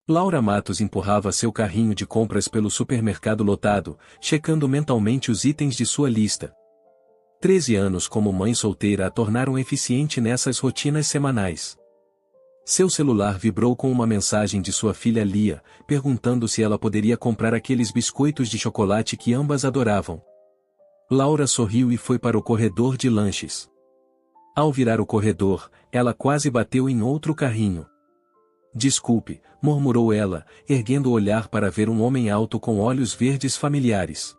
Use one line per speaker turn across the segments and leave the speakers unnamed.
Laura Matos empurrava seu carrinho de compras pelo supermercado lotado, checando mentalmente os itens de sua lista. 13 anos como mãe solteira a tornaram eficiente nessas rotinas semanais. Seu celular vibrou com uma mensagem de sua filha Lia, perguntando se ela poderia comprar aqueles biscoitos de chocolate que ambas adoravam. Laura sorriu e foi para o corredor de lanches. Ao virar o corredor, ela quase bateu em outro carrinho. Desculpe, murmurou ela, erguendo o olhar para ver um homem alto com olhos verdes familiares.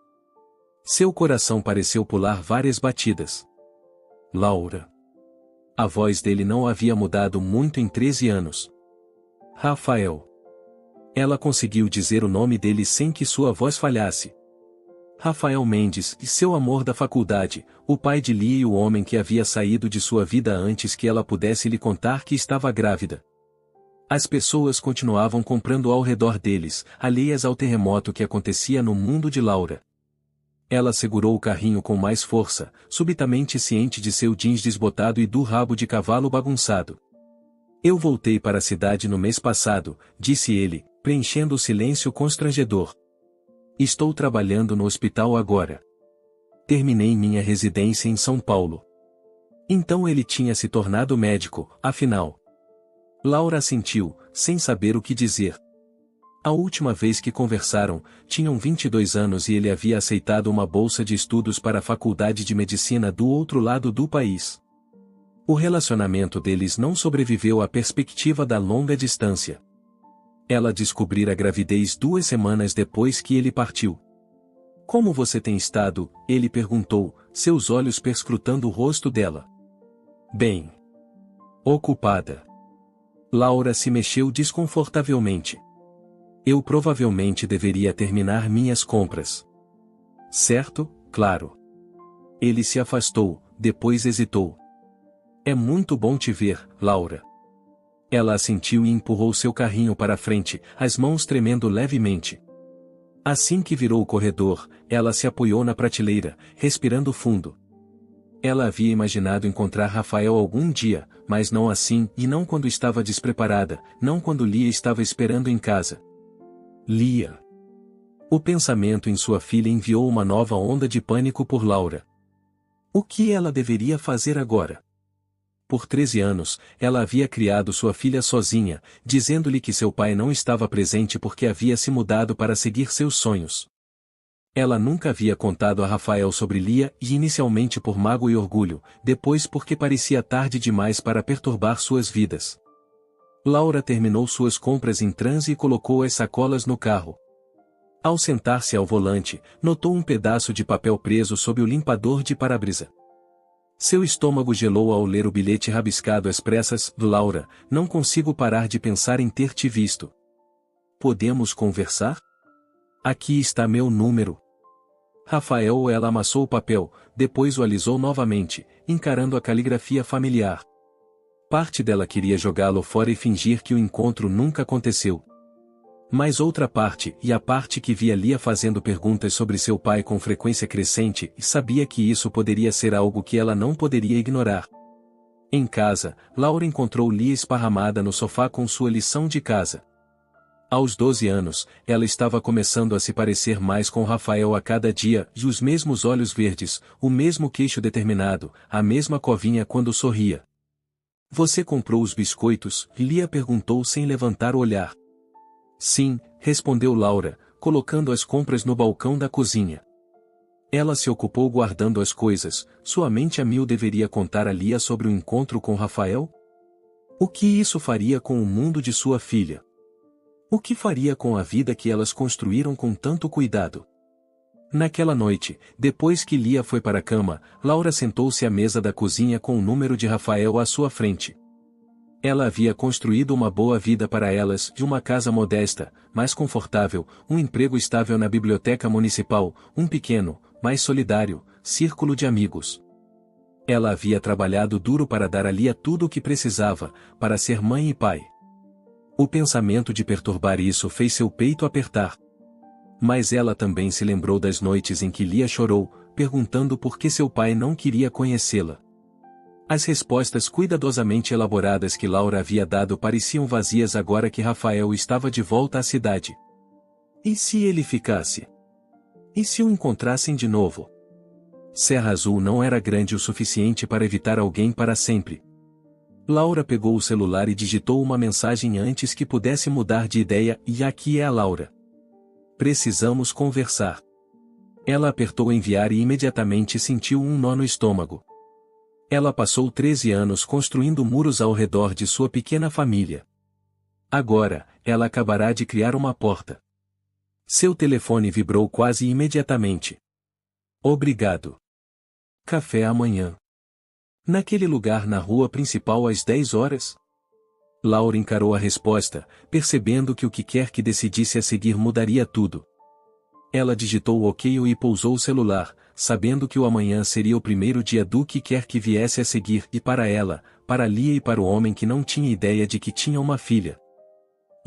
Seu coração pareceu pular várias batidas. Laura. A voz dele não havia mudado muito em 13 anos. Rafael. Ela conseguiu dizer o nome dele sem que sua voz falhasse. Rafael Mendes, e seu amor da faculdade, o pai de Lia e o homem que havia saído de sua vida antes que ela pudesse lhe contar que estava grávida. As pessoas continuavam comprando ao redor deles, alheias ao terremoto que acontecia no mundo de Laura. Ela segurou o carrinho com mais força, subitamente ciente de seu jeans desbotado e do rabo de cavalo bagunçado. Eu voltei para a cidade no mês passado, disse ele, preenchendo o silêncio constrangedor. Estou trabalhando no hospital agora. Terminei minha residência em São Paulo. Então ele tinha se tornado médico, afinal. Laura assentiu, sem saber o que dizer. A última vez que conversaram, tinham 22 anos e ele havia aceitado uma bolsa de estudos para a faculdade de medicina do outro lado do país. O relacionamento deles não sobreviveu à perspectiva da longa distância. Ela descobrira a gravidez 2 semanas depois que ele partiu. Como você tem estado? Ele perguntou, seus olhos perscrutando o rosto dela. Bem. Ocupada. Laura se mexeu desconfortavelmente. Eu provavelmente deveria terminar minhas compras. Certo, claro. Ele se afastou, depois hesitou. É muito bom te ver, Laura. Ela assentiu e empurrou seu carrinho para a frente, as mãos tremendo levemente. Assim que virou o corredor, ela se apoiou na prateleira, respirando fundo. Ela havia imaginado encontrar Rafael algum dia, mas não assim, e não quando estava despreparada, não quando Lia estava esperando em casa. Lia. O pensamento em sua filha enviou uma nova onda de pânico por Laura. O que ela deveria fazer agora? Por 13 anos, ela havia criado sua filha sozinha, dizendo-lhe que seu pai não estava presente porque havia se mudado para seguir seus sonhos. Ela nunca havia contado a Rafael sobre Lia e inicialmente por mágoa e orgulho, depois porque parecia tarde demais para perturbar suas vidas. Laura terminou suas compras em transe e colocou as sacolas no carro. Ao sentar-se ao volante, notou um pedaço de papel preso sob o limpador de para-brisa. Seu estômago gelou ao ler o bilhete rabiscado às pressas. Laura, não consigo parar de pensar em ter te visto. Podemos conversar? Aqui está meu número. Rafael. Ela amassou o papel, depois o alisou novamente, encarando a caligrafia familiar. Parte dela queria jogá-lo fora e fingir que o encontro nunca aconteceu. Mas outra parte, e a parte que via Lia fazendo perguntas sobre seu pai com frequência crescente, sabia que isso poderia ser algo que ela não poderia ignorar. Em casa, Laura encontrou Lia esparramada no sofá com sua lição de casa. Aos 12 anos, ela estava começando a se parecer mais com Rafael a cada dia, e os mesmos olhos verdes, o mesmo queixo determinado, a mesma covinha quando sorria. Você comprou os biscoitos? Lia perguntou sem levantar o olhar. Sim, respondeu Laura, colocando as compras no balcão da cozinha. Ela se ocupou guardando as coisas, sua mente a mil deveria contar a Lia sobre o encontro com Rafael? O que isso faria com o mundo de sua filha? O que faria com a vida que elas construíram com tanto cuidado? Naquela noite, depois que Lia foi para a cama, Laura sentou-se à mesa da cozinha com o número de Rafael à sua frente. Ela havia construído uma boa vida para elas, de uma casa modesta, mais confortável, um emprego estável na biblioteca municipal, um pequeno, mais solidário, círculo de amigos. Ela havia trabalhado duro para dar a Lia tudo o que precisava, para ser mãe e pai. O pensamento de perturbar isso fez seu peito apertar. Mas ela também se lembrou das noites em que Lia chorou, perguntando por que seu pai não queria conhecê-la. As respostas cuidadosamente elaboradas que Laura havia dado pareciam vazias agora que Rafael estava de volta à cidade. E se ele ficasse? E se o encontrassem de novo? Serra Azul não era grande o suficiente para evitar alguém para sempre. Laura pegou o celular e digitou uma mensagem antes que pudesse mudar de ideia, e aqui é a Laura. Precisamos conversar. Ela apertou enviar e imediatamente sentiu um nó no estômago. Ela passou 13 anos construindo muros ao redor de sua pequena família. Agora, ela acabará de criar uma porta. Seu telefone vibrou quase imediatamente. Obrigado. Café amanhã. Naquele lugar na rua principal às 10 horas? Laura encarou a resposta, percebendo que o que quer que decidisse a seguir mudaria tudo. Ela digitou o OK e pousou o celular, sabendo que o amanhã seria o primeiro dia do que quer que viesse a seguir e para ela, para Lia e para o homem que não tinha ideia de que tinha uma filha.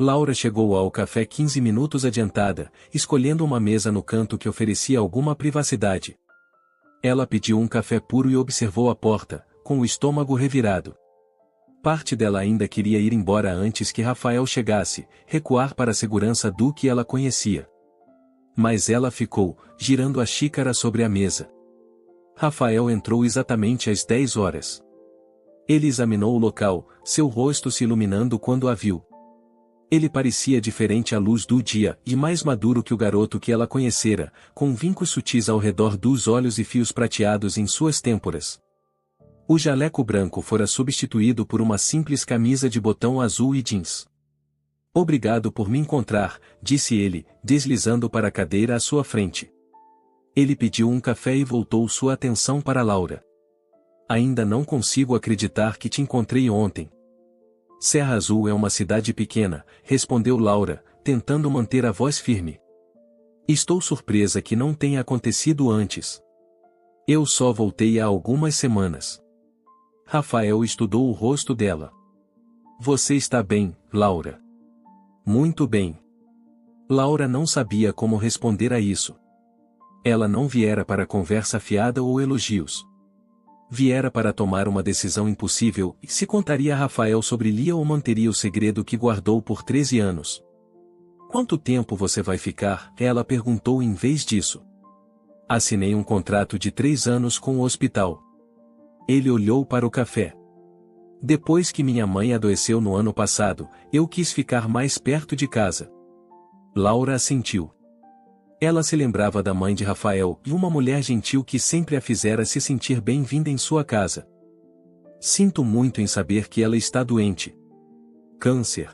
Laura chegou ao café 15 minutos adiantada, escolhendo uma mesa no canto que oferecia alguma privacidade. Ela pediu um café puro e observou a porta, com o estômago revirado. Parte dela ainda queria ir embora antes que Rafael chegasse, recuar para a segurança do que ela conhecia. Mas ela ficou, girando a xícara sobre a mesa. Rafael entrou exatamente às 10 horas. Ele examinou o local, seu rosto se iluminando quando a viu. Ele parecia diferente à luz do dia e mais maduro que o garoto que ela conhecera, com vincos sutis ao redor dos olhos e fios prateados em suas têmporas. O jaleco branco fora substituído por uma simples camisa de botão azul e jeans. Obrigado por me encontrar, disse ele, deslizando para a cadeira à sua frente. Ele pediu um café e voltou sua atenção para Laura. Ainda não consigo acreditar que te encontrei ontem. Serra Azul é uma cidade pequena, respondeu Laura, tentando manter a voz firme. Estou surpresa que não tenha acontecido antes. Eu só voltei há algumas semanas. Rafael estudou o rosto dela. Você está bem, Laura? Muito bem. Laura não sabia como responder a isso. Ela não viera para conversa fiada ou elogios. Viera para tomar uma decisão impossível e se contaria a Rafael sobre Lia ou manteria o segredo que guardou por 13 anos. Quanto tempo você vai ficar? Ela perguntou em vez disso. Assinei um contrato de 3 anos com o hospital. Ele olhou para o café. Depois que minha mãe adoeceu no ano passado, eu quis ficar mais perto de casa. Laura assentiu. Ela se lembrava da mãe de Rafael e uma mulher gentil que sempre a fizera se sentir bem-vinda em sua casa. Sinto muito em saber que ela está doente. Câncer.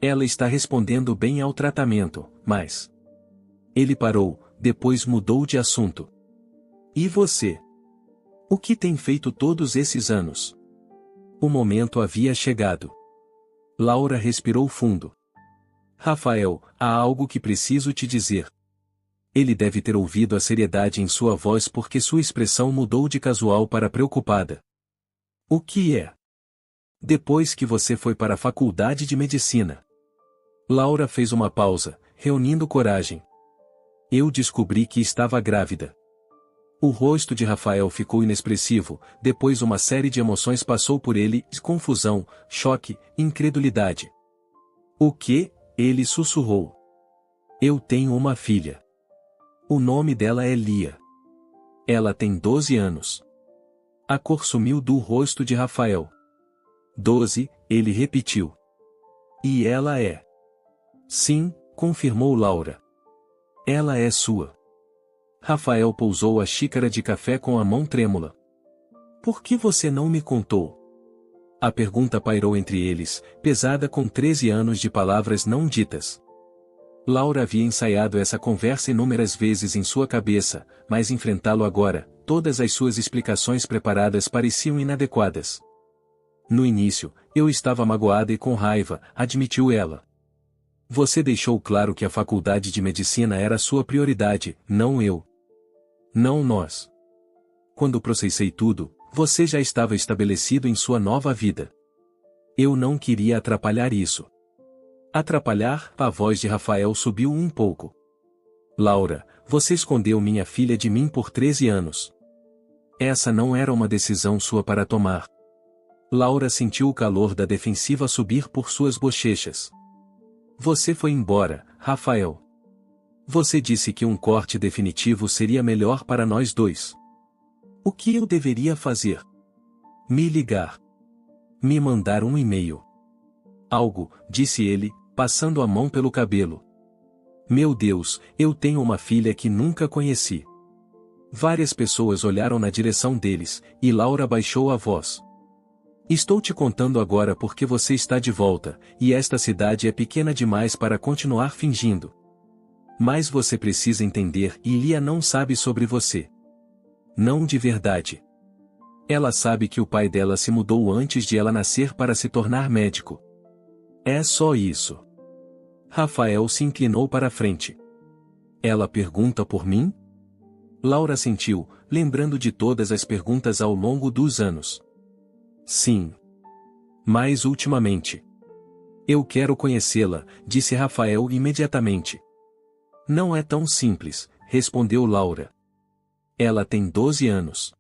Ela está respondendo bem ao tratamento, mas... Ele parou, depois mudou de assunto. E você? O que tem feito todos esses anos? O momento havia chegado. Laura respirou fundo. Rafael, há algo que preciso te dizer. Ele deve ter ouvido a seriedade em sua voz porque sua expressão mudou de casual para preocupada. O que é? Depois que você foi para a faculdade de medicina. Laura fez uma pausa, reunindo coragem. Eu descobri que estava grávida. O rosto de Rafael ficou inexpressivo, depois uma série de emoções passou por ele, confusão, choque, incredulidade. O que? Ele sussurrou. Eu tenho uma filha. O nome dela é Lia. Ela tem 12 anos. A cor sumiu do rosto de Rafael. 12, ele repetiu. E ela é? Sim, confirmou Laura. Ela é sua. Rafael pousou a xícara de café com a mão trêmula. Por que você não me contou? A pergunta pairou entre eles, pesada com 13 anos de palavras não ditas. Laura havia ensaiado essa conversa inúmeras vezes em sua cabeça, mas enfrentá-lo agora, todas as suas explicações preparadas pareciam inadequadas. No início, eu estava magoada e com raiva, admitiu ela. Você deixou claro que a faculdade de medicina era sua prioridade, não eu. Não nós. Quando processei tudo, você já estava estabelecido em sua nova vida. Eu não queria atrapalhar isso. Atrapalhar? A voz de Rafael subiu um pouco. Laura, você escondeu minha filha de mim por 13 anos. Essa não era uma decisão sua para tomar. Laura sentiu o calor da defensiva subir por suas bochechas. Você foi embora, Rafael. Você disse que um corte definitivo seria melhor para nós dois. O que eu deveria fazer? Me ligar. Me mandar um e-mail. Algo, disse ele, passando a mão pelo cabelo. Meu Deus, eu tenho uma filha que nunca conheci. Várias pessoas olharam na direção deles, e Laura baixou a voz. Estou te contando agora porque você está de volta, e esta cidade é pequena demais para continuar fingindo. Mas você precisa entender, e Lia não sabe sobre você. Não de verdade. Ela sabe que o pai dela se mudou antes de ela nascer para se tornar médico. É só isso. Rafael se inclinou para a frente. Ela pergunta por mim? Laura sentiu, lembrando de todas as perguntas ao longo dos anos. Sim. Mas ultimamente. Eu quero conhecê-la, disse Rafael imediatamente. Não é tão simples, respondeu Laura. Ela tem 12 anos.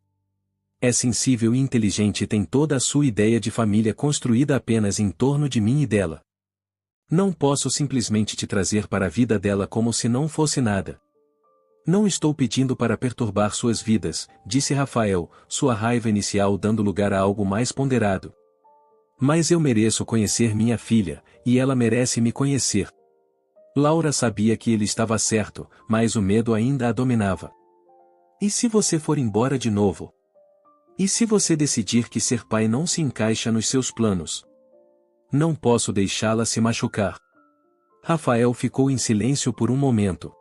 É sensível e inteligente e tem toda a sua ideia de família construída apenas em torno de mim e dela. Não posso simplesmente te trazer para a vida dela como se não fosse nada. Não estou pedindo para perturbar suas vidas, disse Rafael, sua raiva inicial dando lugar a algo mais ponderado. Mas eu mereço conhecer minha filha, e ela merece me conhecer. Laura sabia que ele estava certo, mas o medo ainda a dominava. E se você for embora de novo? E se você decidir que ser pai não se encaixa nos seus planos? Não posso deixá-la se machucar. Rafael ficou em silêncio por um momento.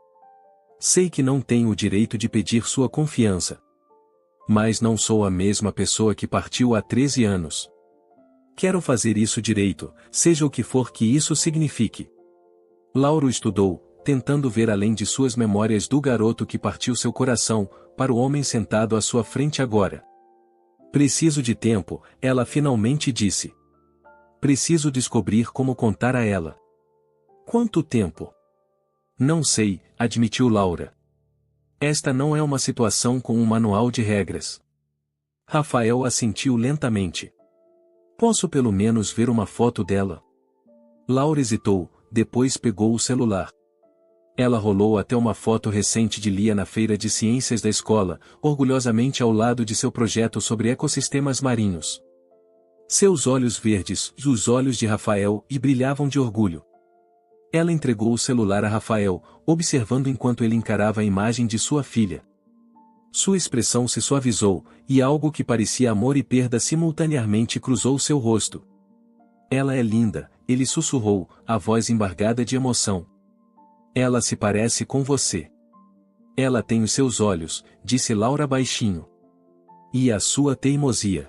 Sei que não tenho o direito de pedir sua confiança. Mas não sou a mesma pessoa que partiu há 13 anos. Quero fazer isso direito, seja o que for que isso signifique. Laura estudou, tentando ver além de suas memórias do garoto que partiu seu coração, para o homem sentado à sua frente agora. Preciso de tempo, ela finalmente disse. Preciso descobrir como contar a ela. Quanto tempo? Não sei, admitiu Laura. Esta não é uma situação com um manual de regras. Rafael assentiu lentamente. Posso pelo menos ver uma foto dela? Laura hesitou, depois pegou o celular. Ela rolou até uma foto recente de Lia na feira de ciências da escola, orgulhosamente ao lado de seu projeto sobre ecossistemas marinhos. Seus olhos verdes, e os olhos de Rafael, brilhavam de orgulho. Ela entregou o celular a Rafael, observando enquanto ele encarava a imagem de sua filha. Sua expressão se suavizou, e algo que parecia amor e perda simultaneamente cruzou seu rosto. Ela é linda, ele sussurrou, a voz embargada de emoção. Ela se parece com você. Ela tem os seus olhos, disse Laura baixinho. E a sua teimosia.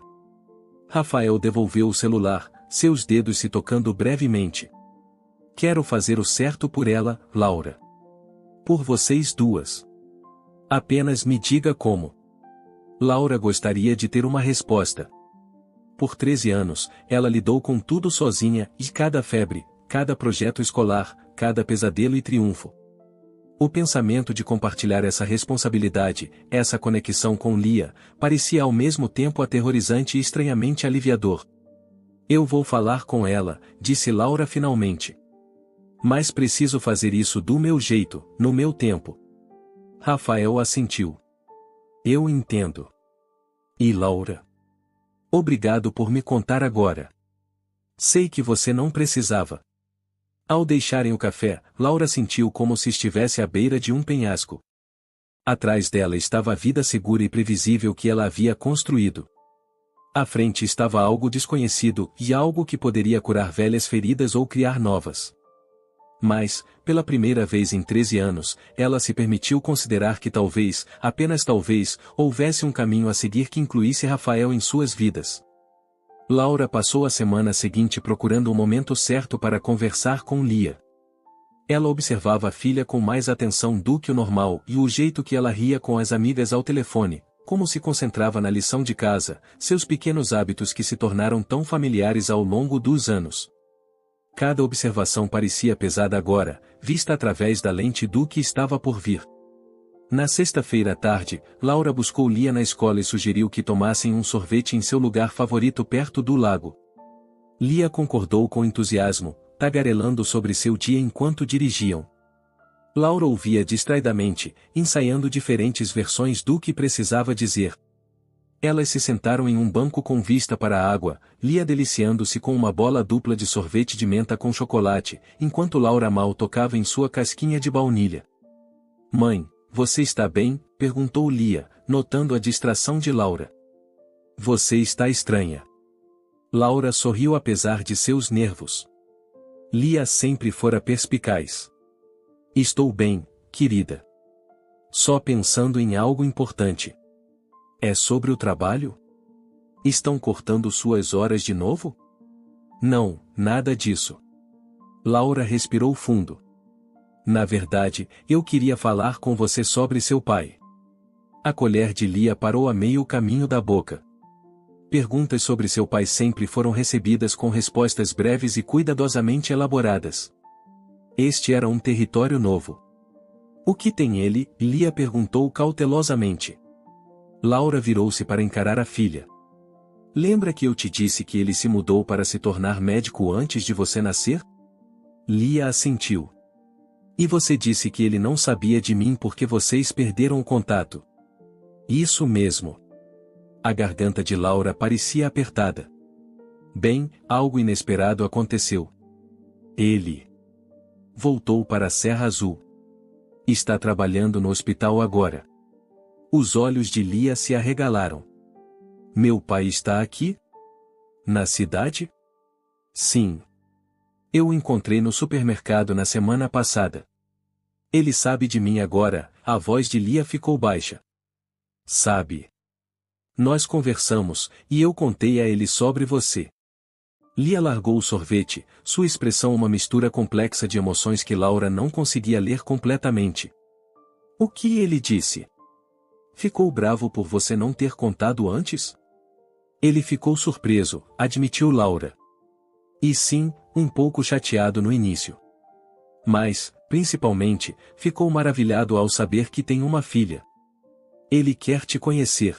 Rafael devolveu o celular, seus dedos se tocando brevemente. Quero fazer o certo por ela, Laura. Por vocês duas. Apenas me diga como. Laura gostaria de ter uma resposta. Por 13 anos, ela lidou com tudo sozinha, e cada febre, cada projeto escolar, cada pesadelo e triunfo. O pensamento de compartilhar essa responsabilidade, essa conexão com Lia, parecia ao mesmo tempo aterrorizante e estranhamente aliviador. Eu vou falar com ela, disse Laura finalmente. Mas preciso fazer isso do meu jeito, no meu tempo. Rafael assentiu. Eu entendo. E Laura? Obrigado por me contar agora. Sei que você não precisava. Ao deixarem o café, Laura sentiu como se estivesse à beira de um penhasco. Atrás dela estava a vida segura e previsível que ela havia construído. À frente estava algo desconhecido, e algo que poderia curar velhas feridas ou criar novas. Mas, pela primeira vez em 13 anos, ela se permitiu considerar que talvez, apenas talvez, houvesse um caminho a seguir que incluísse Rafael em suas vidas. Laura passou a semana seguinte procurando o momento certo para conversar com Lia. Ela observava a filha com mais atenção do que o normal e o jeito que ela ria com as amigas ao telefone, como se concentrava na lição de casa, seus pequenos hábitos que se tornaram tão familiares ao longo dos anos. Cada observação parecia pesada agora, vista através da lente do que estava por vir. Na sexta-feira à tarde, Laura buscou Lia na escola e sugeriu que tomassem um sorvete em seu lugar favorito perto do lago. Lia concordou com entusiasmo, tagarelando sobre seu dia enquanto dirigiam. Laura ouvia distraidamente, ensaiando diferentes versões do que precisava dizer. Elas se sentaram em um banco com vista para a água, Lia deliciando-se com uma bola dupla de sorvete de menta com chocolate, enquanto Laura mal tocava em sua casquinha de baunilha. "Mãe, você está bem?", perguntou Lia, notando a distração de Laura. "Você está estranha." Laura sorriu apesar de seus nervos. Lia sempre fora perspicaz. "Estou bem, querida. Só pensando em algo importante." "É sobre o trabalho? Estão cortando suas horas de novo?" "Não, nada disso." Laura respirou fundo. "Na verdade, eu queria falar com você sobre seu pai." A colher de Lia parou a meio caminho da boca. Perguntas sobre seu pai sempre foram recebidas com respostas breves e cuidadosamente elaboradas. Este era um território novo. "O que tem ele?", Lia perguntou cautelosamente. Laura virou-se para encarar a filha. "Lembra que eu te disse que ele se mudou para se tornar médico antes de você nascer?" Lia assentiu. "E você disse que ele não sabia de mim porque vocês perderam o contato." "Isso mesmo." A garganta de Laura parecia apertada. "Bem, algo inesperado aconteceu. Ele voltou para a Serra Azul. Está trabalhando no hospital agora." Os olhos de Lia se arregalaram. "Meu pai está aqui? Na cidade?" "Sim. Eu o encontrei no supermercado na semana passada." "Ele sabe de mim agora." A voz de Lia ficou baixa. "Sabe. Nós conversamos, e eu contei a ele sobre você." Lia largou o sorvete, sua expressão uma mistura complexa de emoções que Laura não conseguia ler completamente. "O que ele disse?" "Ficou bravo por você não ter contado antes?" "Ele ficou surpreso", admitiu Laura. "E sim, um pouco chateado no início. Mas, principalmente, ficou maravilhado ao saber que tem uma filha. Ele quer te conhecer."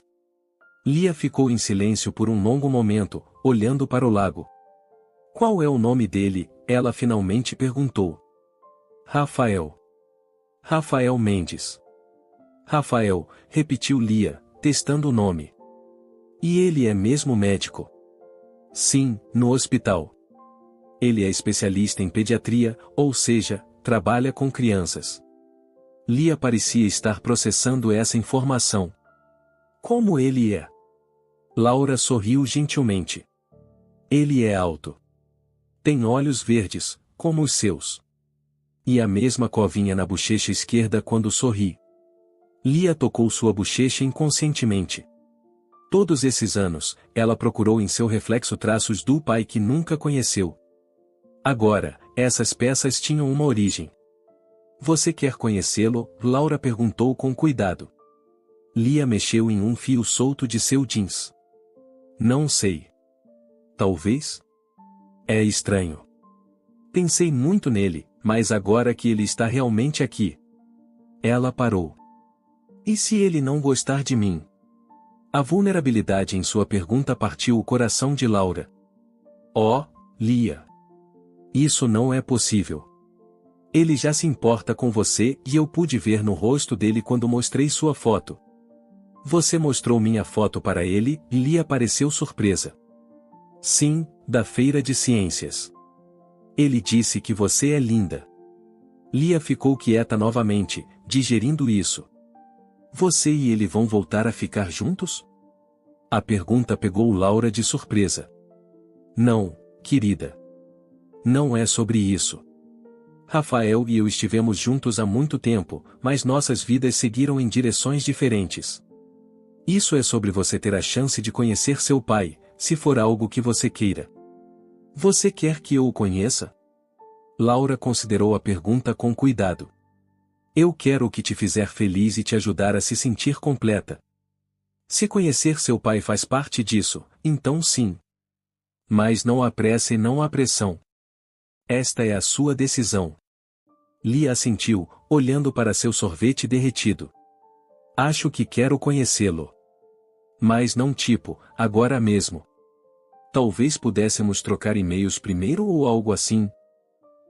Lia ficou em silêncio por um longo momento, olhando para o lago. "Qual é o nome dele?", ela finalmente perguntou. "Rafael. Rafael Mendes." "Rafael", repetiu Lia, testando o nome. "E ele é mesmo médico?" "Sim, no hospital. Ele é especialista em pediatria, ou seja, trabalha com crianças." Lia parecia estar processando essa informação. "Como ele é?" Laura sorriu gentilmente. "Ele é alto. Tem olhos verdes, como os seus. E a mesma covinha na bochecha esquerda quando sorri." Lia tocou sua bochecha inconscientemente. Todos esses anos, ela procurou em seu reflexo traços do pai que nunca conheceu. Agora, essas peças tinham uma origem. "Você quer conhecê-lo?", Laura perguntou com cuidado. Lia mexeu em um fio solto de seu jeans. "Não sei. Talvez? É estranho. Pensei muito nele, mas agora que ele está realmente aqui." Ela parou. "E se ele não gostar de mim?" A vulnerabilidade em sua pergunta partiu o coração de Laura. "Oh, Lia. Isso não é possível. Ele já se importa com você e eu pude ver no rosto dele quando mostrei sua foto." "Você mostrou minha foto para ele?", Lia pareceu surpresa. "Sim, da feira de ciências. Ele disse que você é linda." Lia ficou quieta novamente, digerindo isso. "Você e ele vão voltar a ficar juntos?" A pergunta pegou Laura de surpresa. "Não, querida. Não é sobre isso. Rafael e eu estivemos juntos há muito tempo, mas nossas vidas seguiram em direções diferentes. Isso é sobre você ter a chance de conhecer seu pai, se for algo que você queira." "Você quer que eu o conheça?" Laura considerou a pergunta com cuidado. "Eu quero o que te fizer feliz e te ajudar a se sentir completa. Se conhecer seu pai faz parte disso, então sim. Mas não há pressa e não há pressão. Esta é a sua decisão." Lia assentiu, olhando para seu sorvete derretido. Acho que quero conhecê-lo. Mas não tipo, agora mesmo. Talvez pudéssemos trocar e-mails primeiro ou algo assim.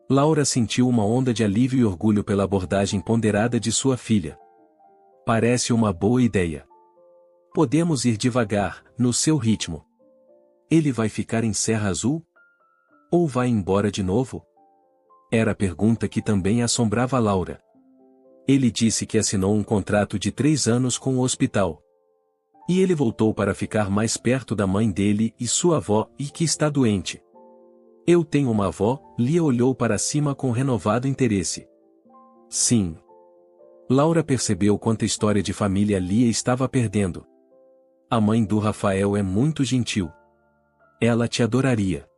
Laura sentiu uma onda de alívio e orgulho pela abordagem ponderada de sua filha. Parece uma boa ideia. Podemos ir devagar, no seu ritmo. Ele vai ficar em Serra Azul? Ou vai embora de novo? Era a pergunta que também assombrava Laura. Ele disse que assinou um contrato de 3 anos com o hospital. E ele voltou para ficar mais perto da mãe dele e sua avó, e que está doente. Eu tenho uma avó, Lia olhou para cima com renovado interesse. Sim. Laura percebeu quanta história de família Lia estava perdendo. A mãe do Rafael é muito gentil. Ela te adoraria.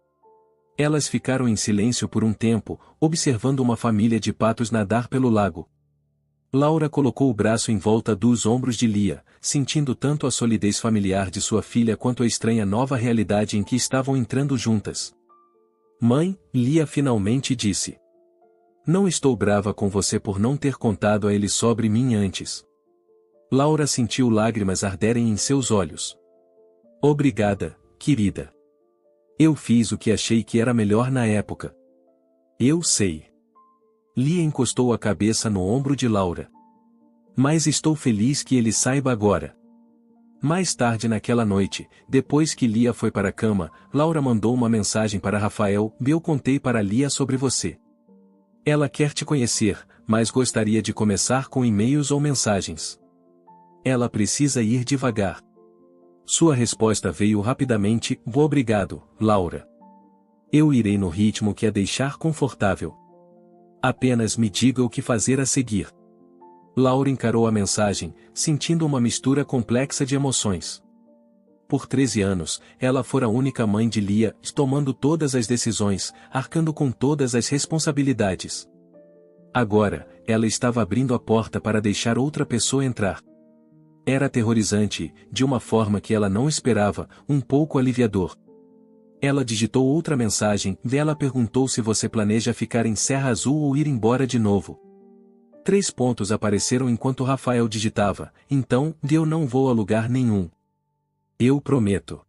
Elas ficaram em silêncio por um tempo, observando uma família de patos nadar pelo lago. Laura colocou o braço em volta dos ombros de Lia, sentindo tanto a solidez familiar de sua filha quanto a estranha nova realidade em que estavam entrando juntas. Mãe, Lia finalmente disse. Não estou brava com você por não ter contado a ele sobre mim antes. Laura sentiu lágrimas arderem em seus olhos. Obrigada, querida. Eu fiz o que achei que era melhor na época. Eu sei. Lia encostou a cabeça no ombro de Laura. Mas estou feliz que ele saiba agora. Mais tarde naquela noite, depois que Lia foi para a cama, Laura mandou uma mensagem para Rafael: eu contei para Lia sobre você. Ela quer te conhecer, mas gostaria de começar com e-mails ou mensagens. Ela precisa ir devagar. Sua resposta veio rapidamente: obrigado, Laura. Eu irei no ritmo que a deixar confortável. Apenas me diga o que fazer a seguir. Laura encarou a mensagem, sentindo uma mistura complexa de emoções. Por 13 anos, ela fora a única mãe de Lia, tomando todas as decisões, arcando com todas as responsabilidades. Agora, ela estava abrindo a porta para deixar outra pessoa entrar. Era aterrorizante, de uma forma que ela não esperava, um pouco aliviador. Ela digitou outra mensagem, e ela perguntou se você planeja ficar em Serra Azul ou ir embora de novo. 3 pontos apareceram enquanto Rafael digitava, então, eu não vou a lugar nenhum. Eu prometo.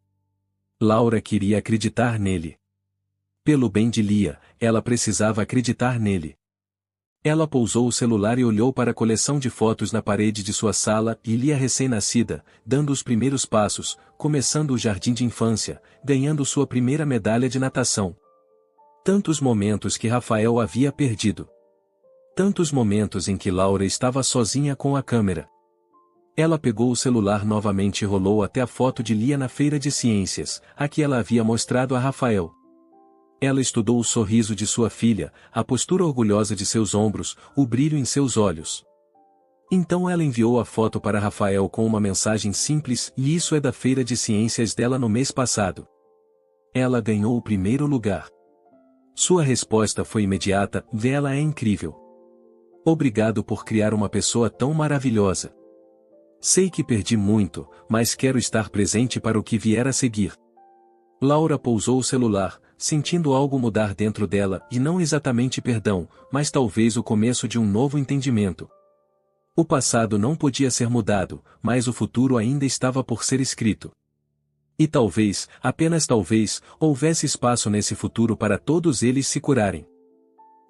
Laura queria acreditar nele. Pelo bem de Lia, ela precisava acreditar nele. Ela pousou o celular e olhou para a coleção de fotos na parede de sua sala, e Lia recém-nascida, dando os primeiros passos, começando o jardim de infância, ganhando sua primeira medalha de natação. Tantos momentos que Rafael havia perdido. Tantos momentos em que Laura estava sozinha com a câmera. Ela pegou o celular novamente e rolou até a foto de Lia na feira de ciências, a que ela havia mostrado a Rafael. Ela estudou o sorriso de sua filha, a postura orgulhosa de seus ombros, o brilho em seus olhos. Então ela enviou a foto para Rafael com uma mensagem simples: e isso é da feira de ciências dela no mês passado. Ela ganhou o primeiro lugar. Sua resposta foi imediata: ela é incrível. Obrigado por criar uma pessoa tão maravilhosa. Sei que perdi muito, mas quero estar presente para o que vier a seguir. Laura pousou o celular, sentindo algo mudar dentro dela, e não exatamente perdão, mas talvez o começo de um novo entendimento. O passado não podia ser mudado, mas o futuro ainda estava por ser escrito. E talvez, apenas talvez, houvesse espaço nesse futuro para todos eles se curarem.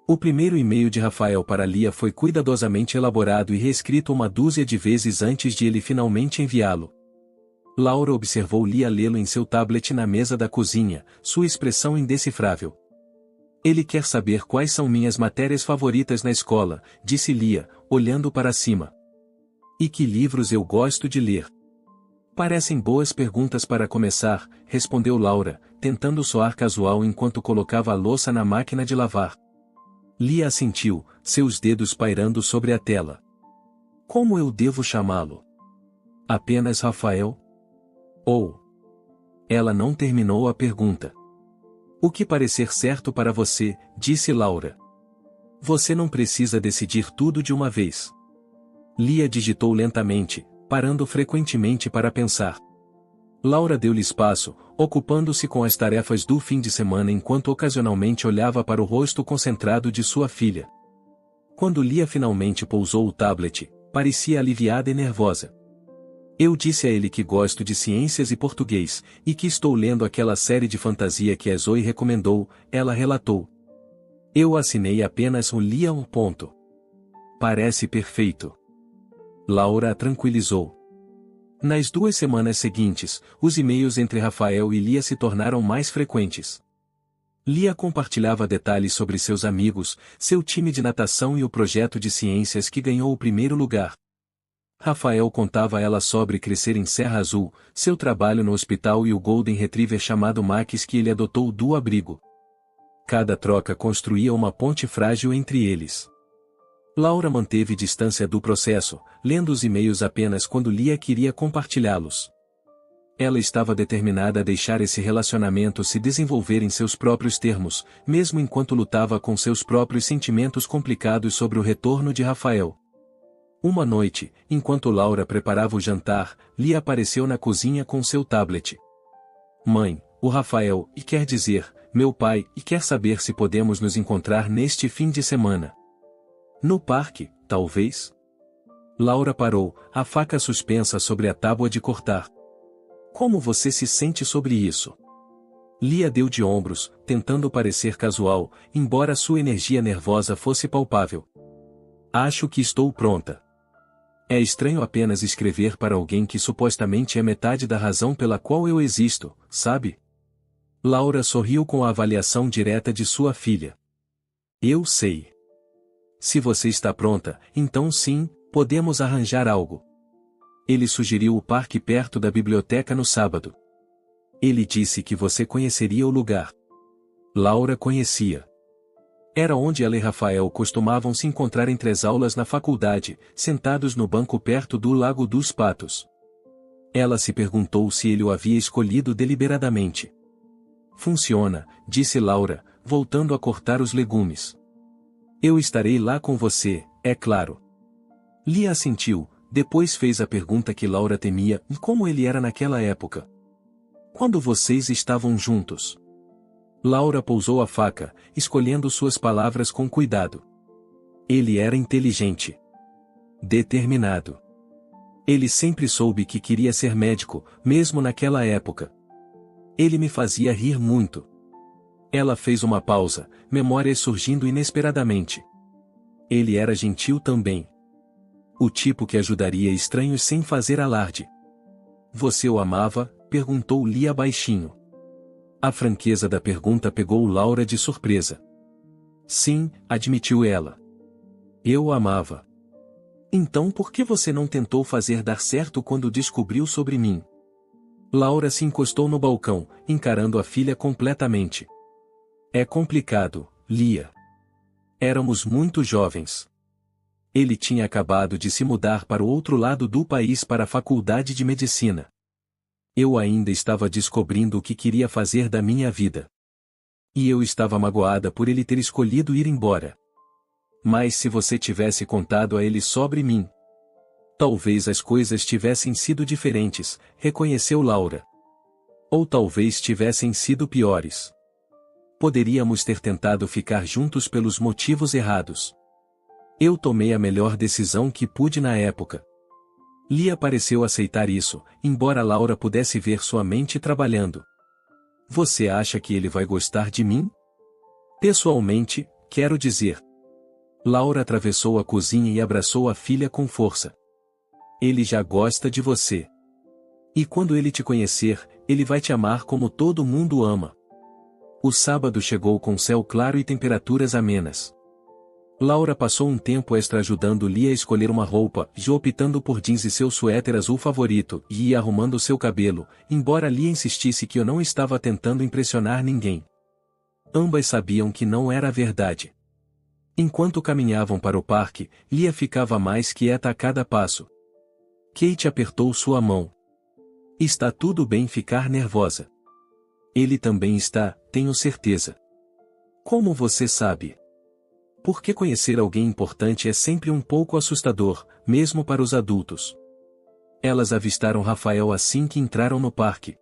O primeiro e-mail de Rafael para Lia foi cuidadosamente elaborado e reescrito uma dúzia de vezes antes de ele finalmente enviá-lo. Laura observou Lia lê-lo em seu tablet na mesa da cozinha, sua expressão indecifrável. Ele quer saber quais são minhas matérias favoritas na escola, disse Lia, olhando para cima. E que livros eu gosto de ler. Parecem boas perguntas para começar, respondeu Laura, tentando soar casual enquanto colocava a louça na máquina de lavar. Lia assentiu, seus dedos pairando sobre a tela. Como eu devo chamá-lo? Apenas Rafael? Ou? Ela não terminou a pergunta. O que parecer certo para você, disse Laura. Você não precisa decidir tudo de uma vez. Lia digitou lentamente, parando frequentemente para pensar. Laura deu-lhe espaço, ocupando-se com as tarefas do fim de semana enquanto ocasionalmente olhava para o rosto concentrado de sua filha. Quando Lia finalmente pousou o tablet, parecia aliviada e nervosa. Eu disse a ele que gosto de ciências e português, e que estou lendo aquela série de fantasia que a Zoe recomendou, ela relatou. Eu assinei apenas o Lia um ponto. Parece perfeito. Laura a tranquilizou. Nas 2 semanas seguintes, os e-mails entre Rafael e Lia se tornaram mais frequentes. Lia compartilhava detalhes sobre seus amigos, seu time de natação e o projeto de ciências que ganhou o primeiro lugar. Rafael contava a ela sobre crescer em Serra Azul, seu trabalho no hospital e o Golden Retriever chamado Max que ele adotou do abrigo. Cada troca construía uma ponte frágil entre eles. Laura manteve distância do processo, lendo os e-mails apenas quando Lia queria compartilhá-los. Ela estava determinada a deixar esse relacionamento se desenvolver em seus próprios termos, mesmo enquanto lutava com seus próprios sentimentos complicados sobre o retorno de Rafael. Uma noite, enquanto Laura preparava o jantar, Lia apareceu na cozinha com seu tablet. Mãe, o Rafael, e quer dizer, meu pai, e quer saber se podemos nos encontrar neste fim de semana. No parque, talvez? Laura parou, a faca suspensa sobre a tábua de cortar. Como você se sente sobre isso? Lia deu de ombros, tentando parecer casual, embora sua energia nervosa fosse palpável. Acho que estou pronta. É estranho apenas escrever para alguém que supostamente é metade da razão pela qual eu existo, sabe? Laura sorriu com a avaliação direta de sua filha. Eu sei. Se você está pronta, então sim, podemos arranjar algo. Ele sugeriu o parque perto da biblioteca no sábado. Ele disse que você conheceria o lugar. Laura conhecia. Era onde ela e Rafael costumavam se encontrar entre as aulas na faculdade, sentados no banco perto do Lago dos Patos. Ela se perguntou se ele o havia escolhido deliberadamente. Funciona, disse Laura, voltando a cortar os legumes. Eu estarei lá com você, é claro. Lia assentiu, depois fez a pergunta que Laura temia, como ele era naquela época. Quando vocês estavam juntos? Laura pousou a faca, escolhendo suas palavras com cuidado. Ele era inteligente. Determinado. Ele sempre soube que queria ser médico, mesmo naquela época. Ele me fazia rir muito. Ela fez uma pausa, memórias surgindo inesperadamente. Ele era gentil também. O tipo que ajudaria estranhos sem fazer alarde. Você o amava? Perguntou Lia baixinho. A franqueza da pergunta pegou Laura de surpresa. Sim, admitiu ela. Eu o amava. Então por que você não tentou fazer dar certo quando descobriu sobre mim? Laura se encostou no balcão, encarando a filha completamente. É complicado, Lia. Éramos muito jovens. Ele tinha acabado de se mudar para o outro lado do país para a faculdade de medicina. Eu ainda estava descobrindo o que queria fazer da minha vida. E eu estava magoada por ele ter escolhido ir embora. Mas se você tivesse contado a ele sobre mim, talvez as coisas tivessem sido diferentes, reconheceu Laura. Ou talvez tivessem sido piores. Poderíamos ter tentado ficar juntos pelos motivos errados. Eu tomei a melhor decisão que pude na época. Lia pareceu aceitar isso, embora Laura pudesse ver sua mente trabalhando. Você acha que ele vai gostar de mim? Pessoalmente, quero dizer. Laura atravessou a cozinha e abraçou a filha com força. Ele já gosta de você. E quando ele te conhecer, ele vai te amar como todo mundo ama. O sábado chegou com céu claro e temperaturas amenas. Laura passou um tempo extra ajudando Lia a escolher uma roupa, optando por jeans e seu suéter azul favorito, e ia arrumando seu cabelo, embora Lia insistisse que eu não estava tentando impressionar ninguém. Ambas sabiam que não era verdade. Enquanto caminhavam para o parque, Lia ficava mais quieta a cada passo. Kate apertou sua mão. Está tudo bem ficar nervosa. Ele também está, tenho certeza. Como você sabe? Porque conhecer alguém importante é sempre um pouco assustador, mesmo para os adultos. Elas avistaram Rafael assim que entraram no parque.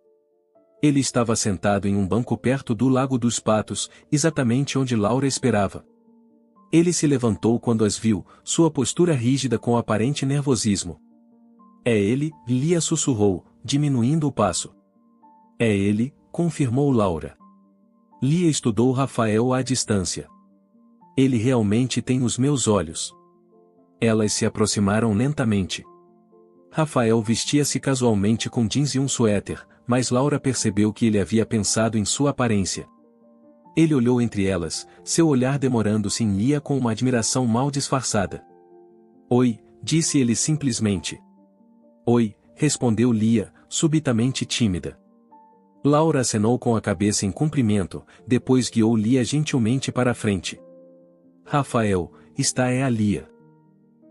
Ele estava sentado em um banco perto do Lago dos Patos, exatamente onde Laura esperava. Ele se levantou quando as viu, sua postura rígida com aparente nervosismo. É ele, Lia sussurrou, diminuindo o passo. É ele, confirmou Laura. Lia estudou Rafael à distância. Ele realmente tem os meus olhos. Elas se aproximaram lentamente. Rafael vestia-se casualmente com jeans e um suéter, mas Laura percebeu que ele havia pensado em sua aparência. Ele olhou entre elas, seu olhar demorando-se em Lia com uma admiração mal disfarçada. Oi, disse ele simplesmente. Oi, respondeu Lia, subitamente tímida. Laura acenou com a cabeça em cumprimento, depois guiou Lia gentilmente para a frente. Rafael, esta é a Lia.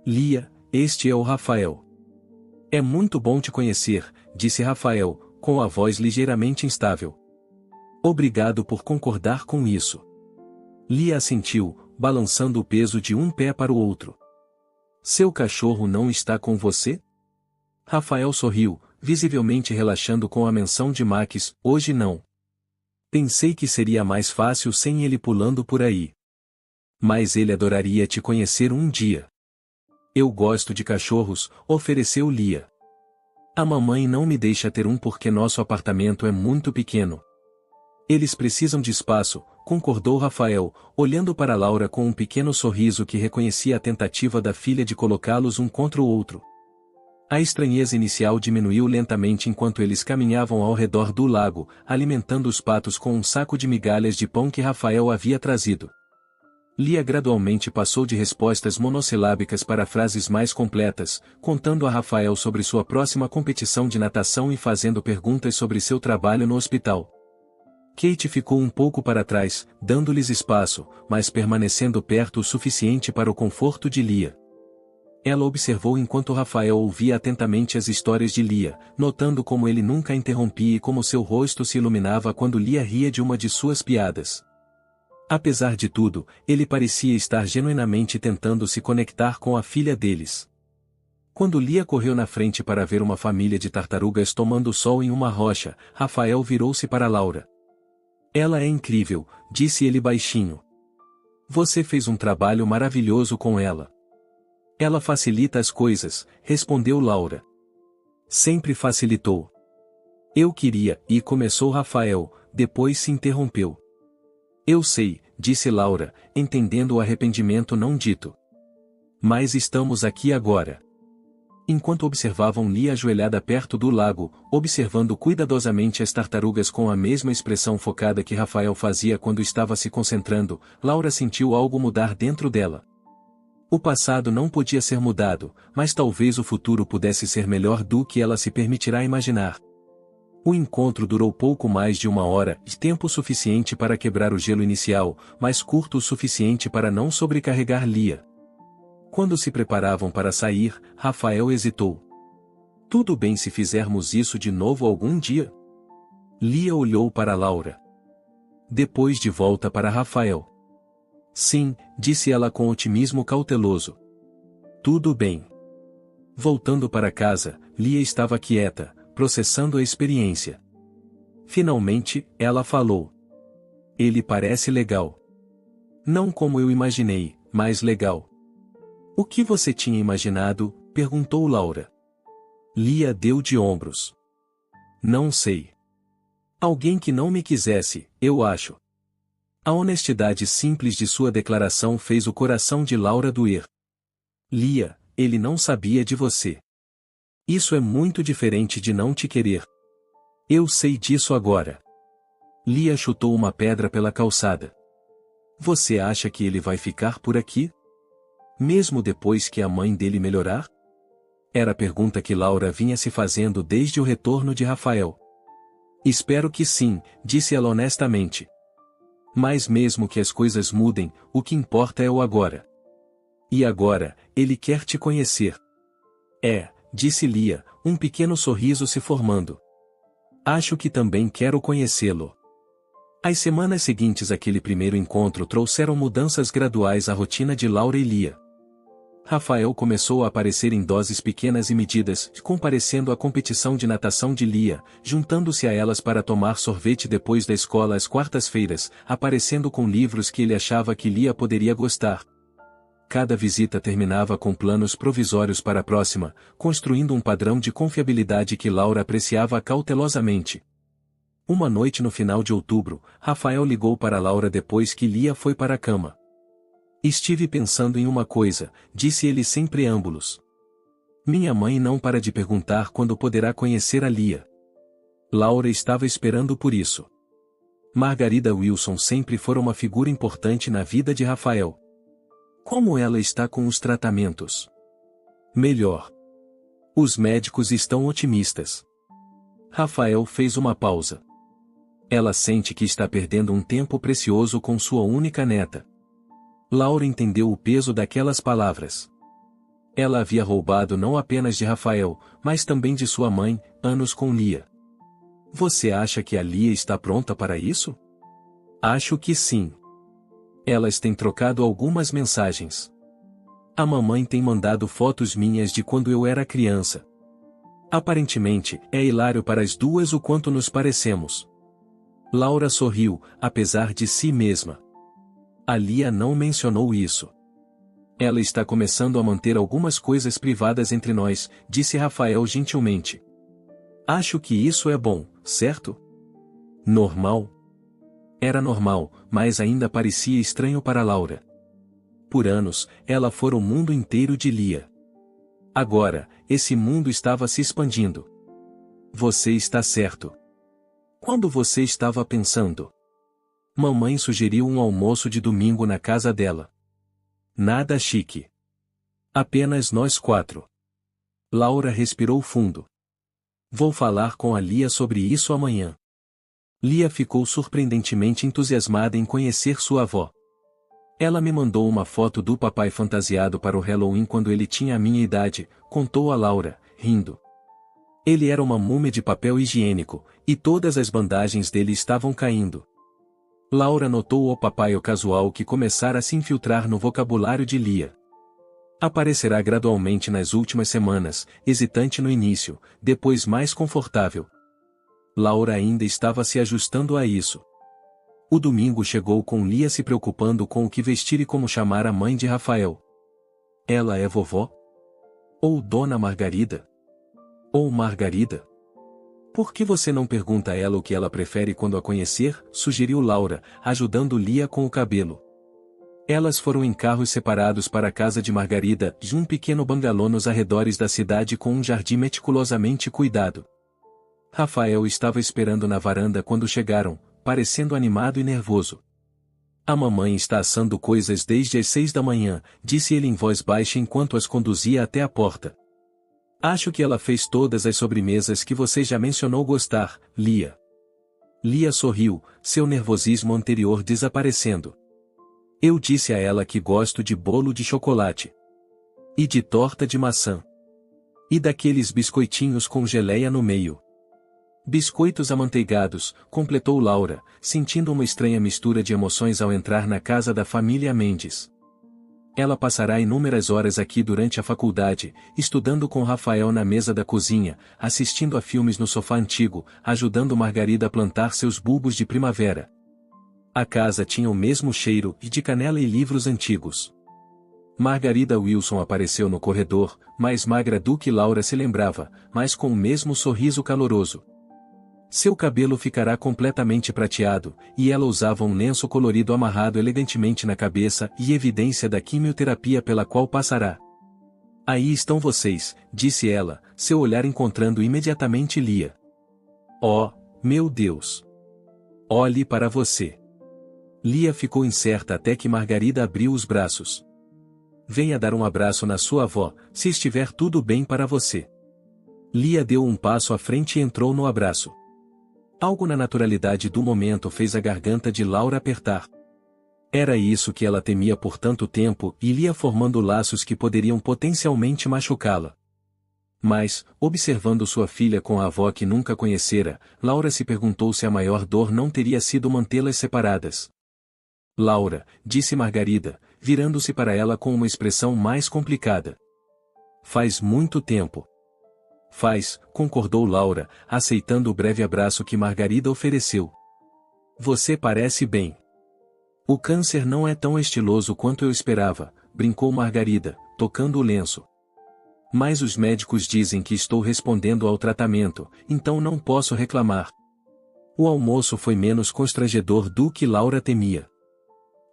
Lia, este é o Rafael. É muito bom te conhecer, disse Rafael, com a voz ligeiramente instável. Obrigado por concordar com isso. Lia assentiu, balançando o peso de um pé para o outro. Seu cachorro não está com você? Rafael sorriu, visivelmente relaxando com a menção de Max, hoje não. Pensei que seria mais fácil sem ele pulando por aí. Mas ele adoraria te conhecer um dia. Eu gosto de cachorros, ofereceu Lia. A mamãe não me deixa ter um porque nosso apartamento é muito pequeno. Eles precisam de espaço, concordou Rafael, olhando para Laura com um pequeno sorriso que reconhecia a tentativa da filha de colocá-los um contra o outro. A estranheza inicial diminuiu lentamente enquanto eles caminhavam ao redor do lago, alimentando os patos com um saco de migalhas de pão que Rafael havia trazido. Lia gradualmente passou de respostas monossilábicas para frases mais completas, contando a Rafael sobre sua próxima competição de natação e fazendo perguntas sobre seu trabalho no hospital. Kate ficou um pouco para trás, dando-lhes espaço, mas permanecendo perto o suficiente para o conforto de Lia. Ela observou enquanto Rafael ouvia atentamente as histórias de Lia, notando como ele nunca interrompia e como seu rosto se iluminava quando Lia ria de uma de suas piadas. Apesar de tudo, ele parecia estar genuinamente tentando se conectar com a filha deles. Quando Lia correu na frente para ver uma família de tartarugas tomando sol em uma rocha, Rafael virou-se para Laura. Ela é incrível, disse ele baixinho. Você fez um trabalho maravilhoso com ela. Ela facilita as coisas, respondeu Laura. Sempre facilitou. Eu queria, e começou Rafael, depois se interrompeu. Eu sei, disse Laura, entendendo o arrependimento não dito. Mas estamos aqui agora. Enquanto observavam Lia ajoelhada perto do lago, observando cuidadosamente as tartarugas com a mesma expressão focada que Rafael fazia quando estava se concentrando, Laura sentiu algo mudar dentro dela. O passado não podia ser mudado, mas talvez o futuro pudesse ser melhor do que ela se permitirá imaginar. O encontro durou pouco mais de 1 hora, tempo suficiente para quebrar o gelo inicial, mas curto o suficiente para não sobrecarregar Lia. Quando se preparavam para sair, Rafael hesitou. Tudo bem se fizermos isso de novo algum dia? Lia olhou para Laura. Depois de volta para Rafael. Sim, disse ela com otimismo cauteloso. Tudo bem. Voltando para casa, Lia estava quieta, processando a experiência. Finalmente, ela falou. Ele parece legal. Não como eu imaginei, mas legal. O que você tinha imaginado? Perguntou Laura. Lia deu de ombros. Não sei. Alguém que não me quisesse, eu acho. A honestidade simples de sua declaração fez o coração de Laura doer. Lia, ele não sabia de você. Isso é muito diferente de não te querer. Eu sei disso agora. Lia chutou uma pedra pela calçada. Você acha que ele vai ficar por aqui? Mesmo depois que a mãe dele melhorar? Era a pergunta que Laura vinha se fazendo desde o retorno de Rafael. Espero que sim, disse ela honestamente. Mas mesmo que as coisas mudem, o que importa é o agora. E agora, ele quer te conhecer. É, disse Lia, um pequeno sorriso se formando. Acho que também quero conhecê-lo. As semanas seguintes àquele primeiro encontro trouxeram mudanças graduais à rotina de Laura e Lia. Rafael começou a aparecer em doses pequenas e medidas, comparecendo à competição de natação de Lia, juntando-se a elas para tomar sorvete depois da escola às quartas-feiras, aparecendo com livros que ele achava que Lia poderia gostar. cada visita terminava com planos provisórios para a próxima, construindo um padrão de confiabilidade que Laura apreciava cautelosamente. Uma noite no final de outubro, Rafael ligou para Laura depois que Lia foi para a cama. Estive pensando em uma coisa, disse ele sem preâmbulos. Minha mãe não para de perguntar quando poderá conhecer a Lia. Laura estava esperando por isso. Margarida Wilson sempre fora uma figura importante na vida de Rafael. Como ela está com os tratamentos? Melhor. Os médicos estão otimistas. Rafael fez uma pausa. Ela sente que está perdendo um tempo precioso com sua única neta. Laura entendeu o peso daquelas palavras. Ela havia roubado não apenas de Rafael, mas também de sua mãe, anos com Lia. Você acha que a Lia está pronta para isso? Acho que sim. Elas têm trocado algumas mensagens. A mamãe tem mandado fotos minhas de quando eu era criança. Aparentemente, é hilário para as duas o quanto nos parecemos. Laura sorriu, apesar de si mesma. A Lia não mencionou isso. Ela está começando a manter algumas coisas privadas entre nós, disse Rafael gentilmente. Acho que isso é bom, certo? Normal? Era normal, mas ainda parecia estranho para Laura. Por anos, ela fora o mundo inteiro de Lia. Agora, esse mundo estava se expandindo. Você está certo. Quando você estava pensando? Mamãe sugeriu um almoço de domingo na casa dela. Nada chique. Apenas nós 4. Laura respirou fundo. Vou falar com a Lia sobre isso amanhã. Lia ficou surpreendentemente entusiasmada em conhecer sua avó. Ela me mandou uma foto do papai fantasiado para o Halloween quando ele tinha a minha idade, contou a Laura, rindo. Ele era uma múmia de papel higiênico, e todas as bandagens dele estavam caindo. Laura notou o papai casual que começara a se infiltrar no vocabulário de Lia. Aparecerá gradualmente nas últimas semanas, hesitante no início, depois mais confortável. Laura ainda estava se ajustando a isso. O domingo chegou com Lia se preocupando com o que vestir e como chamar a mãe de Rafael. Ela é vovó? Ou Dona Margarida? Ou Margarida? Por que você não pergunta a ela o que ela prefere quando a conhecer? Sugeriu Laura, ajudando Lia com o cabelo. Elas foram em carros separados para a casa de Margarida, de um pequeno bangalô nos arredores da cidade com um jardim meticulosamente cuidado. Rafael estava esperando na varanda quando chegaram, parecendo animado e nervoso. A mamãe está assando coisas desde as 6 da manhã, disse ele em voz baixa enquanto as conduzia até a porta. Acho que ela fez todas as sobremesas que você já mencionou gostar, Lia. Lia sorriu, seu nervosismo anterior desaparecendo. Eu disse a ela que gosto de bolo de chocolate. E de torta de maçã. E daqueles biscoitinhos com geleia no meio. Biscoitos amanteigados, completou Laura, sentindo uma estranha mistura de emoções ao entrar na casa da família Mendes. Ela passará inúmeras horas aqui durante a faculdade, estudando com Rafael na mesa da cozinha, assistindo a filmes no sofá antigo, ajudando Margarida a plantar seus bulbos de primavera. A casa tinha o mesmo cheiro de canela e livros antigos. Margarida Wilson apareceu no corredor, mais magra do que Laura se lembrava, mas com o mesmo sorriso caloroso. Seu cabelo ficará completamente prateado, e ela usava um lenço colorido amarrado elegantemente na cabeça e evidência da quimioterapia pela qual passará. Aí estão vocês, disse ela, seu olhar encontrando imediatamente Lia. Oh, meu Deus! Olhe para você! Lia ficou incerta até que Margarida abriu os braços. Venha dar um abraço na sua avó, se estiver tudo bem para você. Lia deu um passo à frente e entrou no abraço. Algo na naturalidade do momento fez a garganta de Laura apertar. Era isso que ela temia por tanto tempo e Lia formando laços que poderiam potencialmente machucá-la. Mas, observando sua filha com a avó que nunca conhecera, Laura se perguntou se a maior dor não teria sido mantê-las separadas. Laura, disse Margarida, virando-se para ela com uma expressão mais complicada. Faz muito tempo. Faz, concordou Laura, aceitando o breve abraço que Margarida ofereceu. Você parece bem. O câncer não é tão estiloso quanto eu esperava, brincou Margarida, tocando o lenço. Mas os médicos dizem que estou respondendo ao tratamento, então não posso reclamar. O almoço foi menos constrangedor do que Laura temia.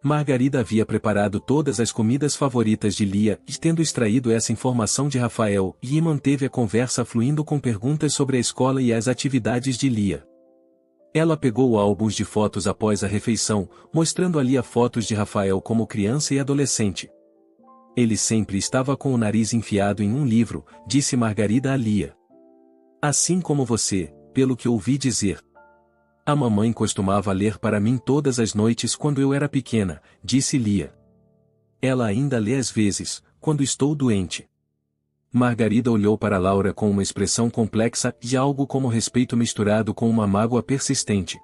Margarida havia preparado todas as comidas favoritas de Lia, e tendo extraído essa informação de Rafael, e manteve a conversa fluindo com perguntas sobre a escola e as atividades de Lia. Ela pegou álbuns de fotos após a refeição, mostrando a Lia fotos de Rafael como criança e adolescente. Ele sempre estava com o nariz enfiado em um livro, disse Margarida a Lia. Assim como você, pelo que ouvi dizer. A mamãe costumava ler para mim todas as noites quando eu era pequena, disse Lia. Ela ainda lê às vezes, quando estou doente. Margarida olhou para Laura com uma expressão complexa e algo como respeito misturado com uma mágoa persistente.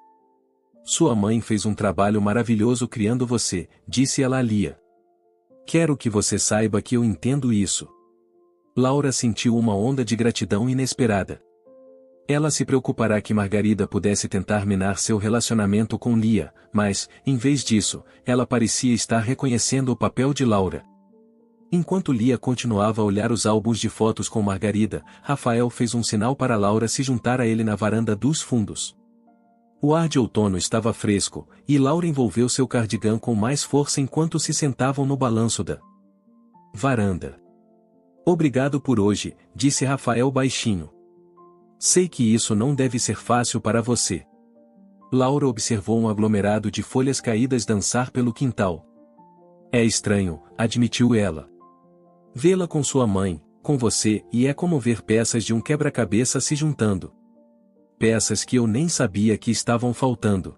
Sua mãe fez um trabalho maravilhoso criando você, disse ela a Lia. Quero que você saiba que eu entendo isso. Laura sentiu uma onda de gratidão inesperada. Ela se preocupará que Margarida pudesse tentar minar seu relacionamento com Lia, mas, em vez disso, ela parecia estar reconhecendo o papel de Laura. Enquanto Lia continuava a olhar os álbuns de fotos com Margarida, Rafael fez um sinal para Laura se juntar a ele na varanda dos fundos. O ar de outono estava fresco, e Laura envolveu seu cardigã com mais força enquanto se sentavam no balanço da varanda. Obrigado por hoje, disse Rafael baixinho. Sei que isso não deve ser fácil para você. Laura observou um aglomerado de folhas caídas dançar pelo quintal. É estranho, admitiu ela. Vê-la com sua mãe, com você, e é como ver peças de um quebra-cabeça se juntando. Peças que eu nem sabia que estavam faltando.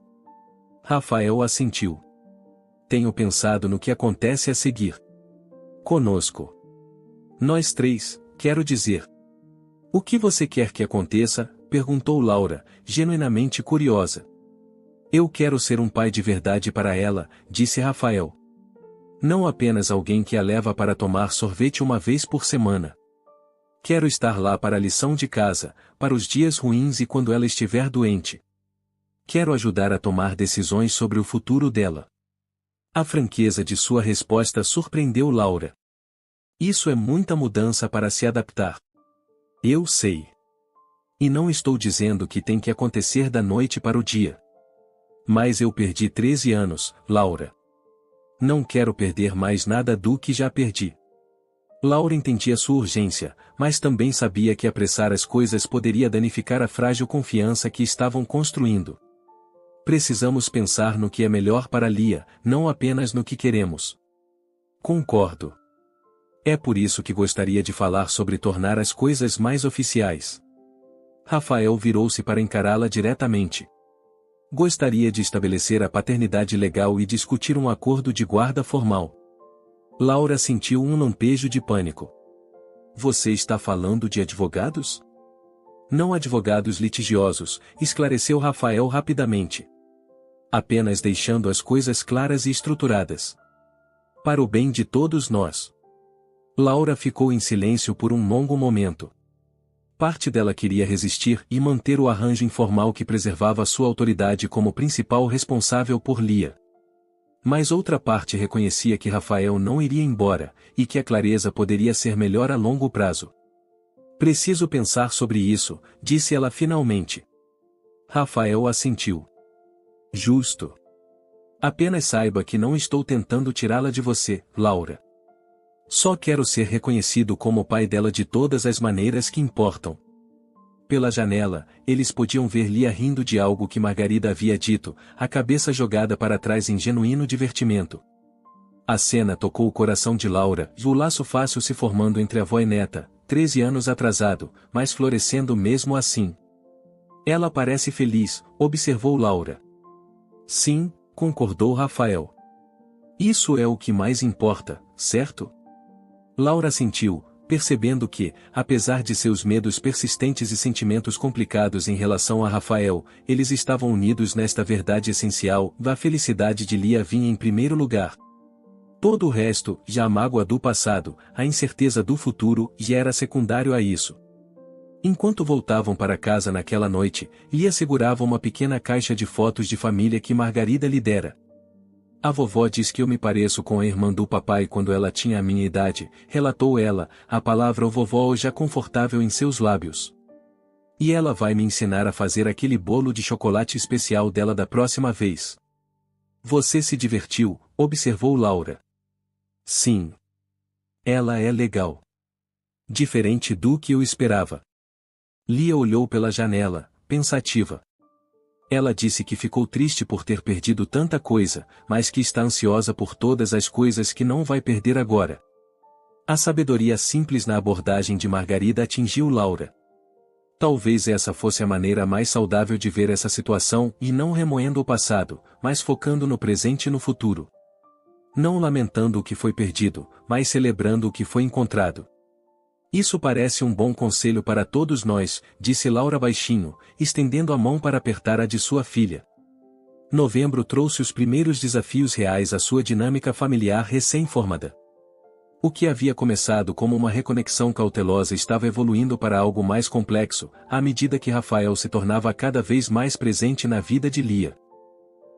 Rafael assentiu. Tenho pensado no que acontece a seguir. Conosco. Nós três, quero dizer. O que você quer que aconteça? Perguntou Laura, genuinamente curiosa. Eu quero ser um pai de verdade para ela, disse Rafael. Não apenas alguém que a leva para tomar sorvete uma vez por semana. Quero estar lá para a lição de casa, para os dias ruins e quando ela estiver doente. Quero ajudar a tomar decisões sobre o futuro dela. A franqueza de sua resposta surpreendeu Laura. Isso é muita mudança para se adaptar. Eu sei. E não estou dizendo que tem que acontecer da noite para o dia. Mas eu perdi 13 anos, Laura. Não quero perder mais nada do que já perdi. Laura entendia sua urgência, mas também sabia que apressar as coisas poderia danificar a frágil confiança que estavam construindo. Precisamos pensar no que é melhor para Lia, não apenas no que queremos. Concordo. É por isso que gostaria de falar sobre tornar as coisas mais oficiais. Rafael virou-se para encará-la diretamente. Gostaria de estabelecer a paternidade legal e discutir um acordo de guarda formal. Laura sentiu um lampejo de pânico. Você está falando de advogados? Não advogados litigiosos, esclareceu Rafael rapidamente. Apenas deixando as coisas claras e estruturadas. Para o bem de todos nós. Laura ficou em silêncio por um longo momento. Parte dela queria resistir e manter o arranjo informal que preservava sua autoridade como principal responsável por Lia. Mas outra parte reconhecia que Rafael não iria embora, e que a clareza poderia ser melhor a longo prazo. Preciso pensar sobre isso, disse ela finalmente. Rafael assentiu. Justo. Apenas saiba que não estou tentando tirá-la de você, Laura. Só quero ser reconhecido como pai dela de todas as maneiras que importam. Pela janela, eles podiam ver Lia rindo de algo que Margarida havia dito, a cabeça jogada para trás em genuíno divertimento. A cena tocou o coração de Laura, e o laço fácil se formando entre avó e neta, 13 anos atrasado, mas florescendo mesmo assim. Ela parece feliz, observou Laura. Sim, concordou Rafael. Isso é o que mais importa, certo? Laura sentiu, percebendo que, apesar de seus medos persistentes e sentimentos complicados em relação a Rafael, eles estavam unidos nesta verdade essencial, a felicidade de Lia vinha em primeiro lugar. Todo o resto, já a mágoa do passado, a incerteza do futuro, já era secundário a isso. Enquanto voltavam para casa naquela noite, Lia segurava uma pequena caixa de fotos de família que Margarida lhe dera. A vovó diz que eu me pareço com a irmã do papai quando ela tinha a minha idade, relatou ela, a palavra vovó já confortável em seus lábios. E ela vai me ensinar a fazer aquele bolo de chocolate especial dela da próxima vez. Você se divertiu, observou Laura. Sim. Ela é legal. Diferente do que eu esperava. Lia olhou pela janela, pensativa. Ela disse que ficou triste por ter perdido tanta coisa, mas que está ansiosa por todas as coisas que não vai perder agora. A sabedoria simples na abordagem de Margarida atingiu Laura. Talvez essa fosse a maneira mais saudável de ver essa situação e não remoendo o passado, mas focando no presente e no futuro. Não lamentando o que foi perdido, mas celebrando o que foi encontrado. Isso parece um bom conselho para todos nós, disse Laura baixinho, estendendo a mão para apertar a de sua filha. Novembro trouxe os primeiros desafios reais à sua dinâmica familiar recém-formada. O que havia começado como uma reconexão cautelosa estava evoluindo para algo mais complexo, à medida que Rafael se tornava cada vez mais presente na vida de Lia.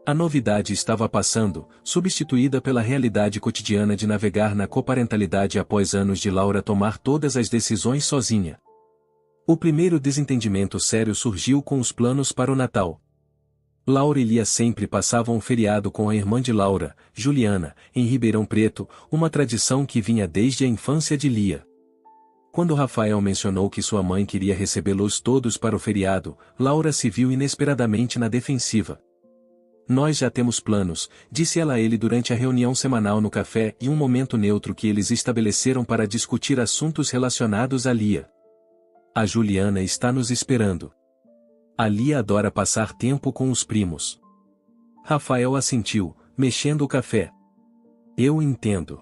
A novidade estava passando, substituída pela realidade cotidiana de navegar na coparentalidade após anos de Laura tomar todas as decisões sozinha. O primeiro desentendimento sério surgiu com os planos para o Natal. Laura e Lia sempre passavam o feriado com a irmã de Laura, Juliana, em Ribeirão Preto, uma tradição que vinha desde a infância de Lia. Quando Rafael mencionou que sua mãe queria recebê-los todos para o feriado, Laura se viu inesperadamente na defensiva. Nós já temos planos, disse ela a ele durante a reunião semanal no café e um momento neutro que eles estabeleceram para discutir assuntos relacionados a Lia. A Juliana está nos esperando. A Lia adora passar tempo com os primos. Rafael assentiu, mexendo o café. Eu entendo.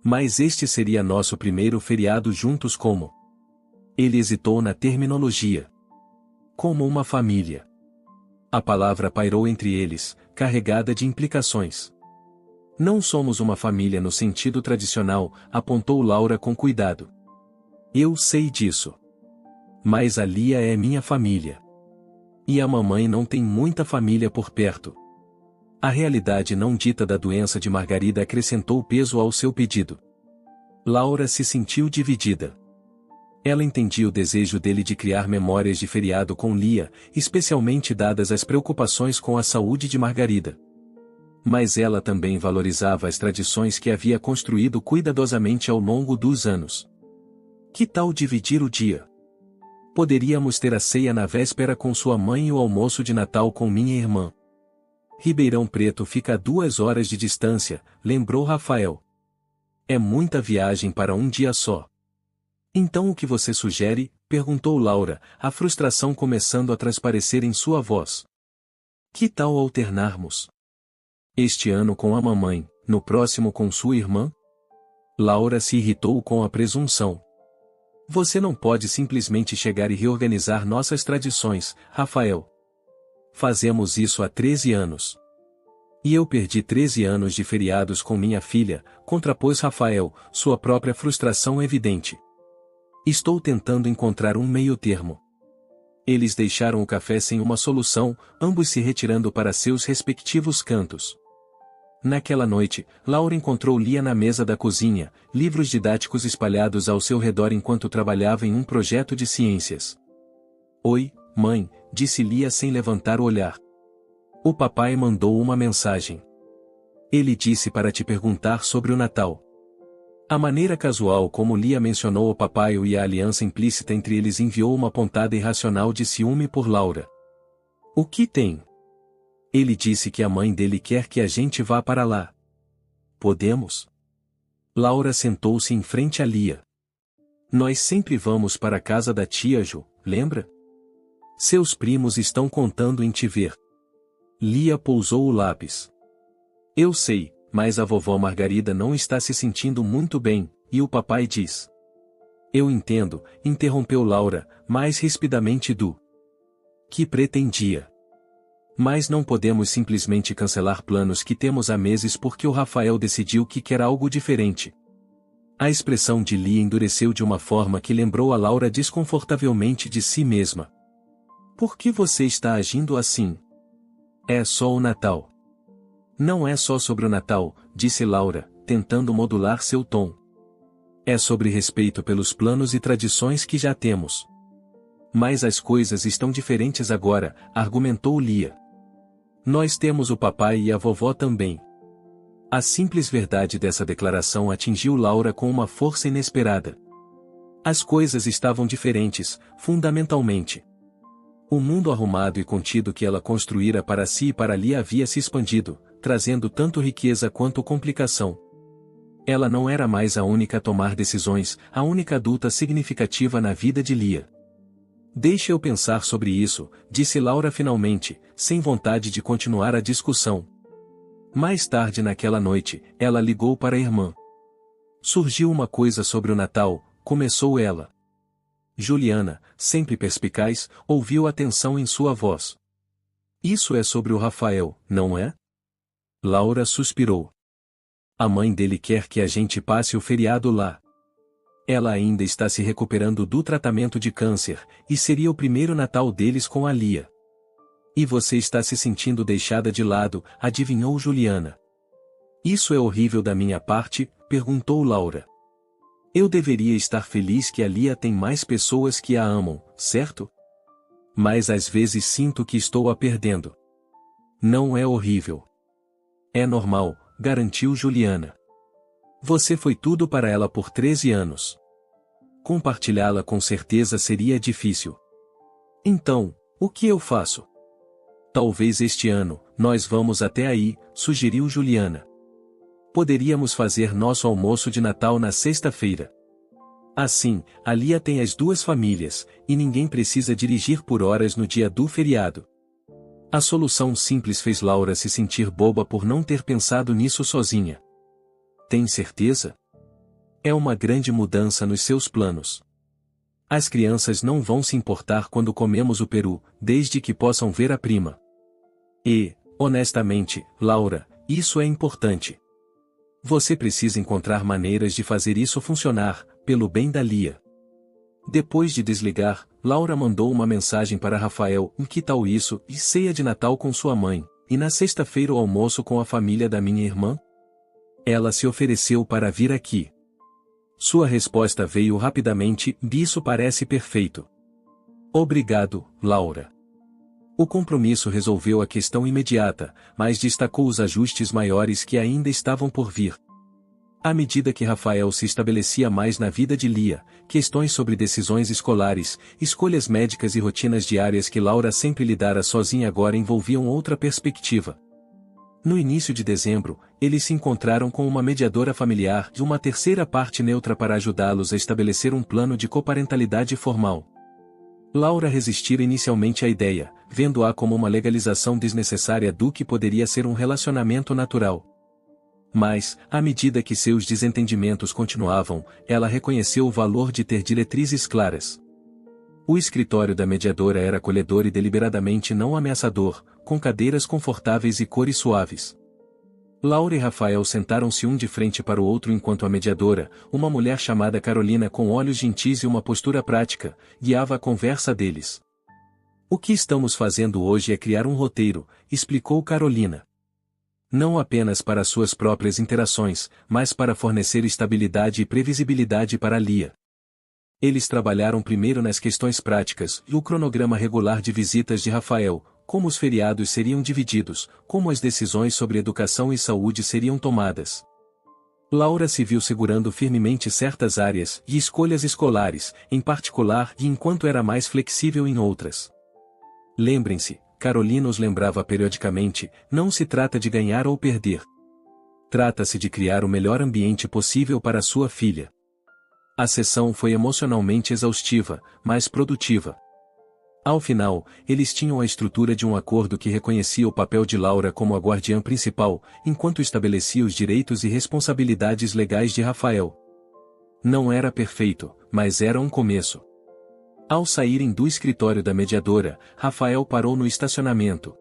Mas este seria nosso primeiro feriado juntos como? Ele hesitou na terminologia. Como uma família. A palavra pairou entre eles, carregada de implicações. Não somos uma família no sentido tradicional, apontou Laura com cuidado. Eu sei disso. Mas a Lia é minha família. E a mamãe não tem muita família por perto. A realidade não dita da doença de Margarida acrescentou peso ao seu pedido. Laura se sentiu dividida. Ela entendia o desejo dele de criar memórias de feriado com Lia, especialmente dadas as preocupações com a saúde de Margarida. Mas ela também valorizava as tradições que havia construído cuidadosamente ao longo dos anos. Que tal dividir o dia? Poderíamos ter a ceia na véspera com sua mãe e o almoço de Natal com minha irmã. Ribeirão Preto fica a 2 horas de distância, lembrou Rafael. É muita viagem para um dia só. Então o que você sugere? Perguntou Laura, a frustração começando a transparecer em sua voz. Que tal alternarmos? Este ano com a mamãe, no próximo com sua irmã? Laura se irritou com a presunção. Você não pode simplesmente chegar e reorganizar nossas tradições, Rafael. Fazemos isso há 13 anos. E eu perdi 13 anos de feriados com minha filha, contrapôs Rafael, sua própria frustração evidente. Estou tentando encontrar um meio-termo. Eles deixaram o café sem uma solução, ambos se retirando para seus respectivos cantos. Naquela noite, Laura encontrou Lia na mesa da cozinha, livros didáticos espalhados ao seu redor enquanto trabalhava em um projeto de ciências. Oi, mãe, disse Lia sem levantar o olhar. O papai mandou uma mensagem. Ele disse para te perguntar sobre o Natal. A maneira casual como Lia mencionou o papai e a aliança implícita entre eles enviou uma pontada irracional de ciúme por Laura. O que tem? Ele disse que a mãe dele quer que a gente vá para lá. Podemos? Laura sentou-se em frente a Lia. Nós sempre vamos para a casa da tia Jo, lembra? Seus primos estão contando em te ver. Lia pousou o lápis. Eu sei, mas a vovó Margarida não está se sentindo muito bem, e o papai diz. Eu entendo, interrompeu Laura, mais rispidamente do que pretendia. Mas não podemos simplesmente cancelar planos que temos há meses porque o Rafael decidiu que quer algo diferente. A expressão de Lia endureceu de uma forma que lembrou a Laura desconfortavelmente de si mesma. Por que você está agindo assim? É só o Natal. Não é só sobre o Natal, disse Laura, tentando modular seu tom. É sobre respeito pelos planos e tradições que já temos. Mas as coisas estão diferentes agora, argumentou Lia. Nós temos o papai e a vovó também. A simples verdade dessa declaração atingiu Laura com uma força inesperada. As coisas estavam diferentes, fundamentalmente. O mundo arrumado e contido que ela construíra para si e para Lia havia se expandido, trazendo tanto riqueza quanto complicação. Ela não era mais a única a tomar decisões, a única adulta significativa na vida de Lia. Deixe eu pensar sobre isso, disse Laura finalmente, sem vontade de continuar a discussão. Mais tarde naquela noite, ela ligou para a irmã. Surgiu uma coisa sobre o Natal, começou ela. Juliana, sempre perspicaz, ouviu a tensão em sua voz. Isso é sobre o Rafael, não é? Laura suspirou. A mãe dele quer que a gente passe o feriado lá. Ela ainda está se recuperando do tratamento de câncer, e seria o primeiro Natal deles com a Lia. E você está se sentindo deixada de lado, adivinhou Juliana. Isso é horrível da minha parte, perguntou Laura. Eu deveria estar feliz que a Lia tem mais pessoas que a amam, certo? Mas às vezes sinto que estou a perdendo. Não é horrível. É normal, garantiu Juliana. Você foi tudo para ela por 13 anos. Compartilhá-la com certeza seria difícil. Então, o que eu faço? Talvez este ano, nós vamos até aí, sugeriu Juliana. Poderíamos fazer nosso almoço de Natal na sexta-feira. Assim, a Lia tem as duas famílias, e ninguém precisa dirigir por horas no dia do feriado. A solução simples fez Laura se sentir boba por não ter pensado nisso sozinha. Tem certeza? É uma grande mudança nos seus planos. As crianças não vão se importar quando comemos o peru, desde que possam ver a prima. E, honestamente, Laura, isso é importante. Você precisa encontrar maneiras de fazer isso funcionar, pelo bem da Lia. Depois de desligar, Laura mandou uma mensagem para Rafael: que tal isso, e ceia de Natal com sua mãe, e na sexta-feira o almoço com a família da minha irmã? Ela se ofereceu para vir aqui. Sua resposta veio rapidamente: isso parece perfeito. Obrigado, Laura. O compromisso resolveu a questão imediata, mas destacou os ajustes maiores que ainda estavam por vir. À medida que Rafael se estabelecia mais na vida de Lia, questões sobre decisões escolares, escolhas médicas e rotinas diárias que Laura sempre lidara sozinha agora envolviam outra perspectiva. No início de dezembro, eles se encontraram com uma mediadora familiar e uma terceira parte neutra para ajudá-los a estabelecer um plano de coparentalidade formal. Laura resistira inicialmente à ideia, vendo-a como uma legalização desnecessária do que poderia ser um relacionamento natural. Mas, à medida que seus desentendimentos continuavam, ela reconheceu o valor de ter diretrizes claras. O escritório da mediadora era acolhedor e deliberadamente não ameaçador, com cadeiras confortáveis e cores suaves. Laura e Rafael sentaram-se um de frente para o outro enquanto a mediadora, uma mulher chamada Carolina com olhos gentis e uma postura prática, guiava a conversa deles. O que estamos fazendo hoje é criar um roteiro, explicou Carolina. Não apenas para suas próprias interações, mas para fornecer estabilidade e previsibilidade para Lia. Eles trabalharam primeiro nas questões práticas e o cronograma regular de visitas de Rafael, como os feriados seriam divididos, como as decisões sobre educação e saúde seriam tomadas. Laura se viu segurando firmemente certas áreas e escolhas escolares, em particular, e enquanto era mais flexível em outras. Lembrem-se, Carolina os lembrava periodicamente, não se trata de ganhar ou perder. Trata-se de criar o melhor ambiente possível para sua filha. A sessão foi emocionalmente exaustiva, mas produtiva. Ao final, eles tinham a estrutura de um acordo que reconhecia o papel de Laura como a guardiã principal, enquanto estabelecia os direitos e responsabilidades legais de Rafael. Não era perfeito, mas era um começo. Ao saírem do escritório da mediadora, Rafael parou no estacionamento.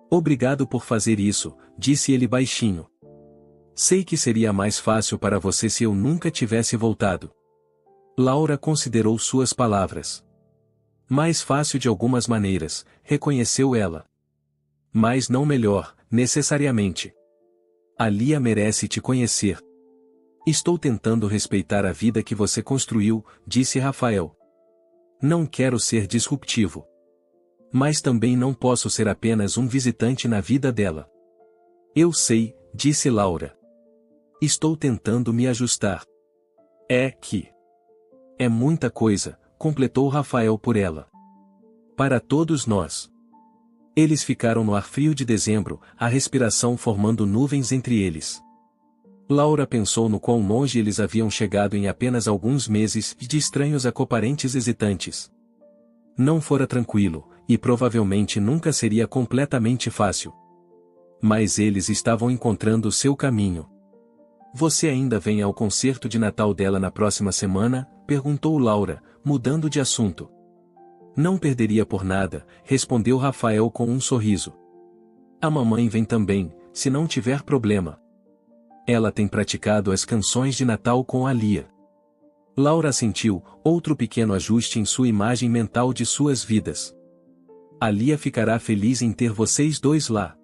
Obrigado por fazer isso, disse ele baixinho. Sei que seria mais fácil para você se eu nunca tivesse voltado. Laura considerou suas palavras. Mais fácil de algumas maneiras, reconheceu ela. Mas não melhor, necessariamente. A Lia merece te conhecer. Estou tentando respeitar a vida que você construiu, disse Rafael. Não quero ser disruptivo. Mas também não posso ser apenas um visitante na vida dela. Eu sei, disse Laura. Estou tentando me ajustar. É muita coisa, completou Rafael por ela. Para todos nós. Eles ficaram no ar frio de dezembro, a respiração formando nuvens entre eles. Laura pensou no quão longe eles haviam chegado em apenas alguns meses de estranhos acoparentes hesitantes. Não fora tranquilo, e provavelmente nunca seria completamente fácil. Mas eles estavam encontrando o seu caminho. Você ainda vem ao concerto de Natal dela na próxima semana? Perguntou Laura, mudando de assunto. Não perderia por nada, respondeu Rafael com um sorriso. A mamãe vem também, se não tiver problema. Ela tem praticado as canções de Natal com a Lia. Laura sentiu outro pequeno ajuste em sua imagem mental de suas vidas. A Lia ficará feliz em ter vocês dois lá.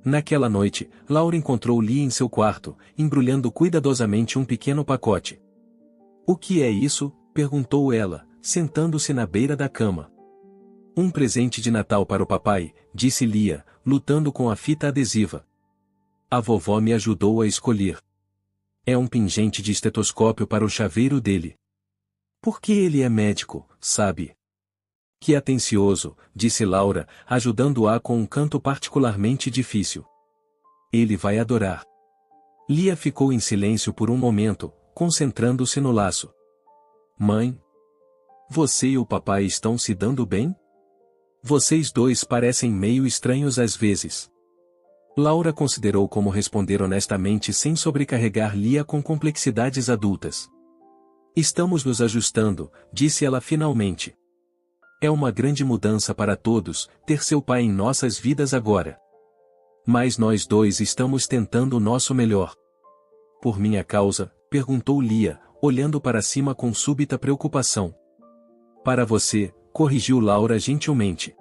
Naquela noite, Laura encontrou Lia em seu quarto, embrulhando cuidadosamente um pequeno pacote. O que é isso? Perguntou ela, sentando-se na beira da cama. Um presente de Natal para o papai, disse Lia, lutando com a fita adesiva. A vovó me ajudou a escolher. É um pingente de estetoscópio para o chaveiro dele. Porque ele é médico, sabe? Que atencioso, disse Laura, ajudando-a com um canto particularmente difícil. Ele vai adorar. Lia ficou em silêncio por um momento, concentrando-se no laço. Mãe? Você e o papai estão se dando bem? Vocês dois parecem meio estranhos às vezes. Laura considerou como responder honestamente sem sobrecarregar Lia com complexidades adultas. Estamos nos ajustando, disse ela finalmente. É uma grande mudança para todos, ter seu pai em nossas vidas agora. Mas nós dois estamos tentando o nosso melhor. Por minha causa? Perguntou Lia, olhando para cima com súbita preocupação. Para você, corrigiu Laura gentilmente.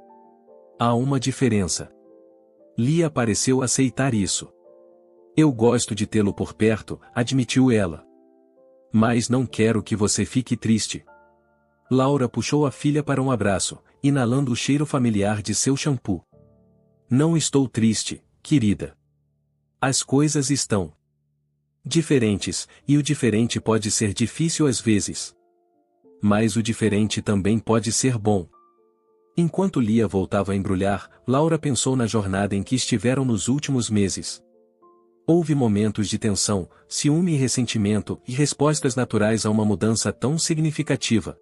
Há uma diferença. Lia pareceu aceitar isso. Eu gosto de tê-lo por perto, admitiu ela. Mas não quero que você fique triste. Laura puxou a filha para um abraço, inalando o cheiro familiar de seu shampoo. Não estou triste, querida. As coisas estão diferentes, e o diferente pode ser difícil às vezes. Mas o diferente também pode ser bom. Enquanto Lia voltava a embrulhar, Laura pensou na jornada em que estiveram nos últimos meses. Houve momentos de tensão, ciúme e ressentimento, e respostas naturais a uma mudança tão significativa.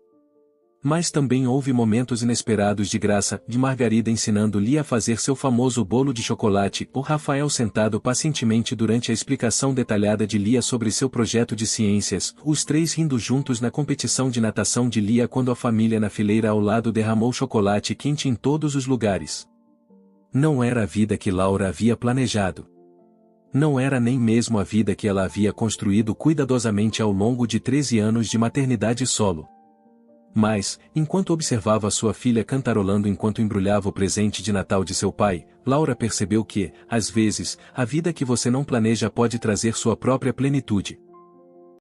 Mas também houve momentos inesperados de graça, de Margarida ensinando Lia a fazer seu famoso bolo de chocolate, ou Rafael sentado pacientemente durante a explicação detalhada de Lia sobre seu projeto de ciências, os três rindo juntos na competição de natação de Lia quando a família na fileira ao lado derramou chocolate quente em todos os lugares. Não era a vida que Laura havia planejado. Não era nem mesmo a vida que ela havia construído cuidadosamente ao longo de 13 anos de maternidade solo. Mas, enquanto observava sua filha cantarolando enquanto embrulhava o presente de Natal de seu pai, Laura percebeu que, às vezes, a vida que você não planeja pode trazer sua própria plenitude.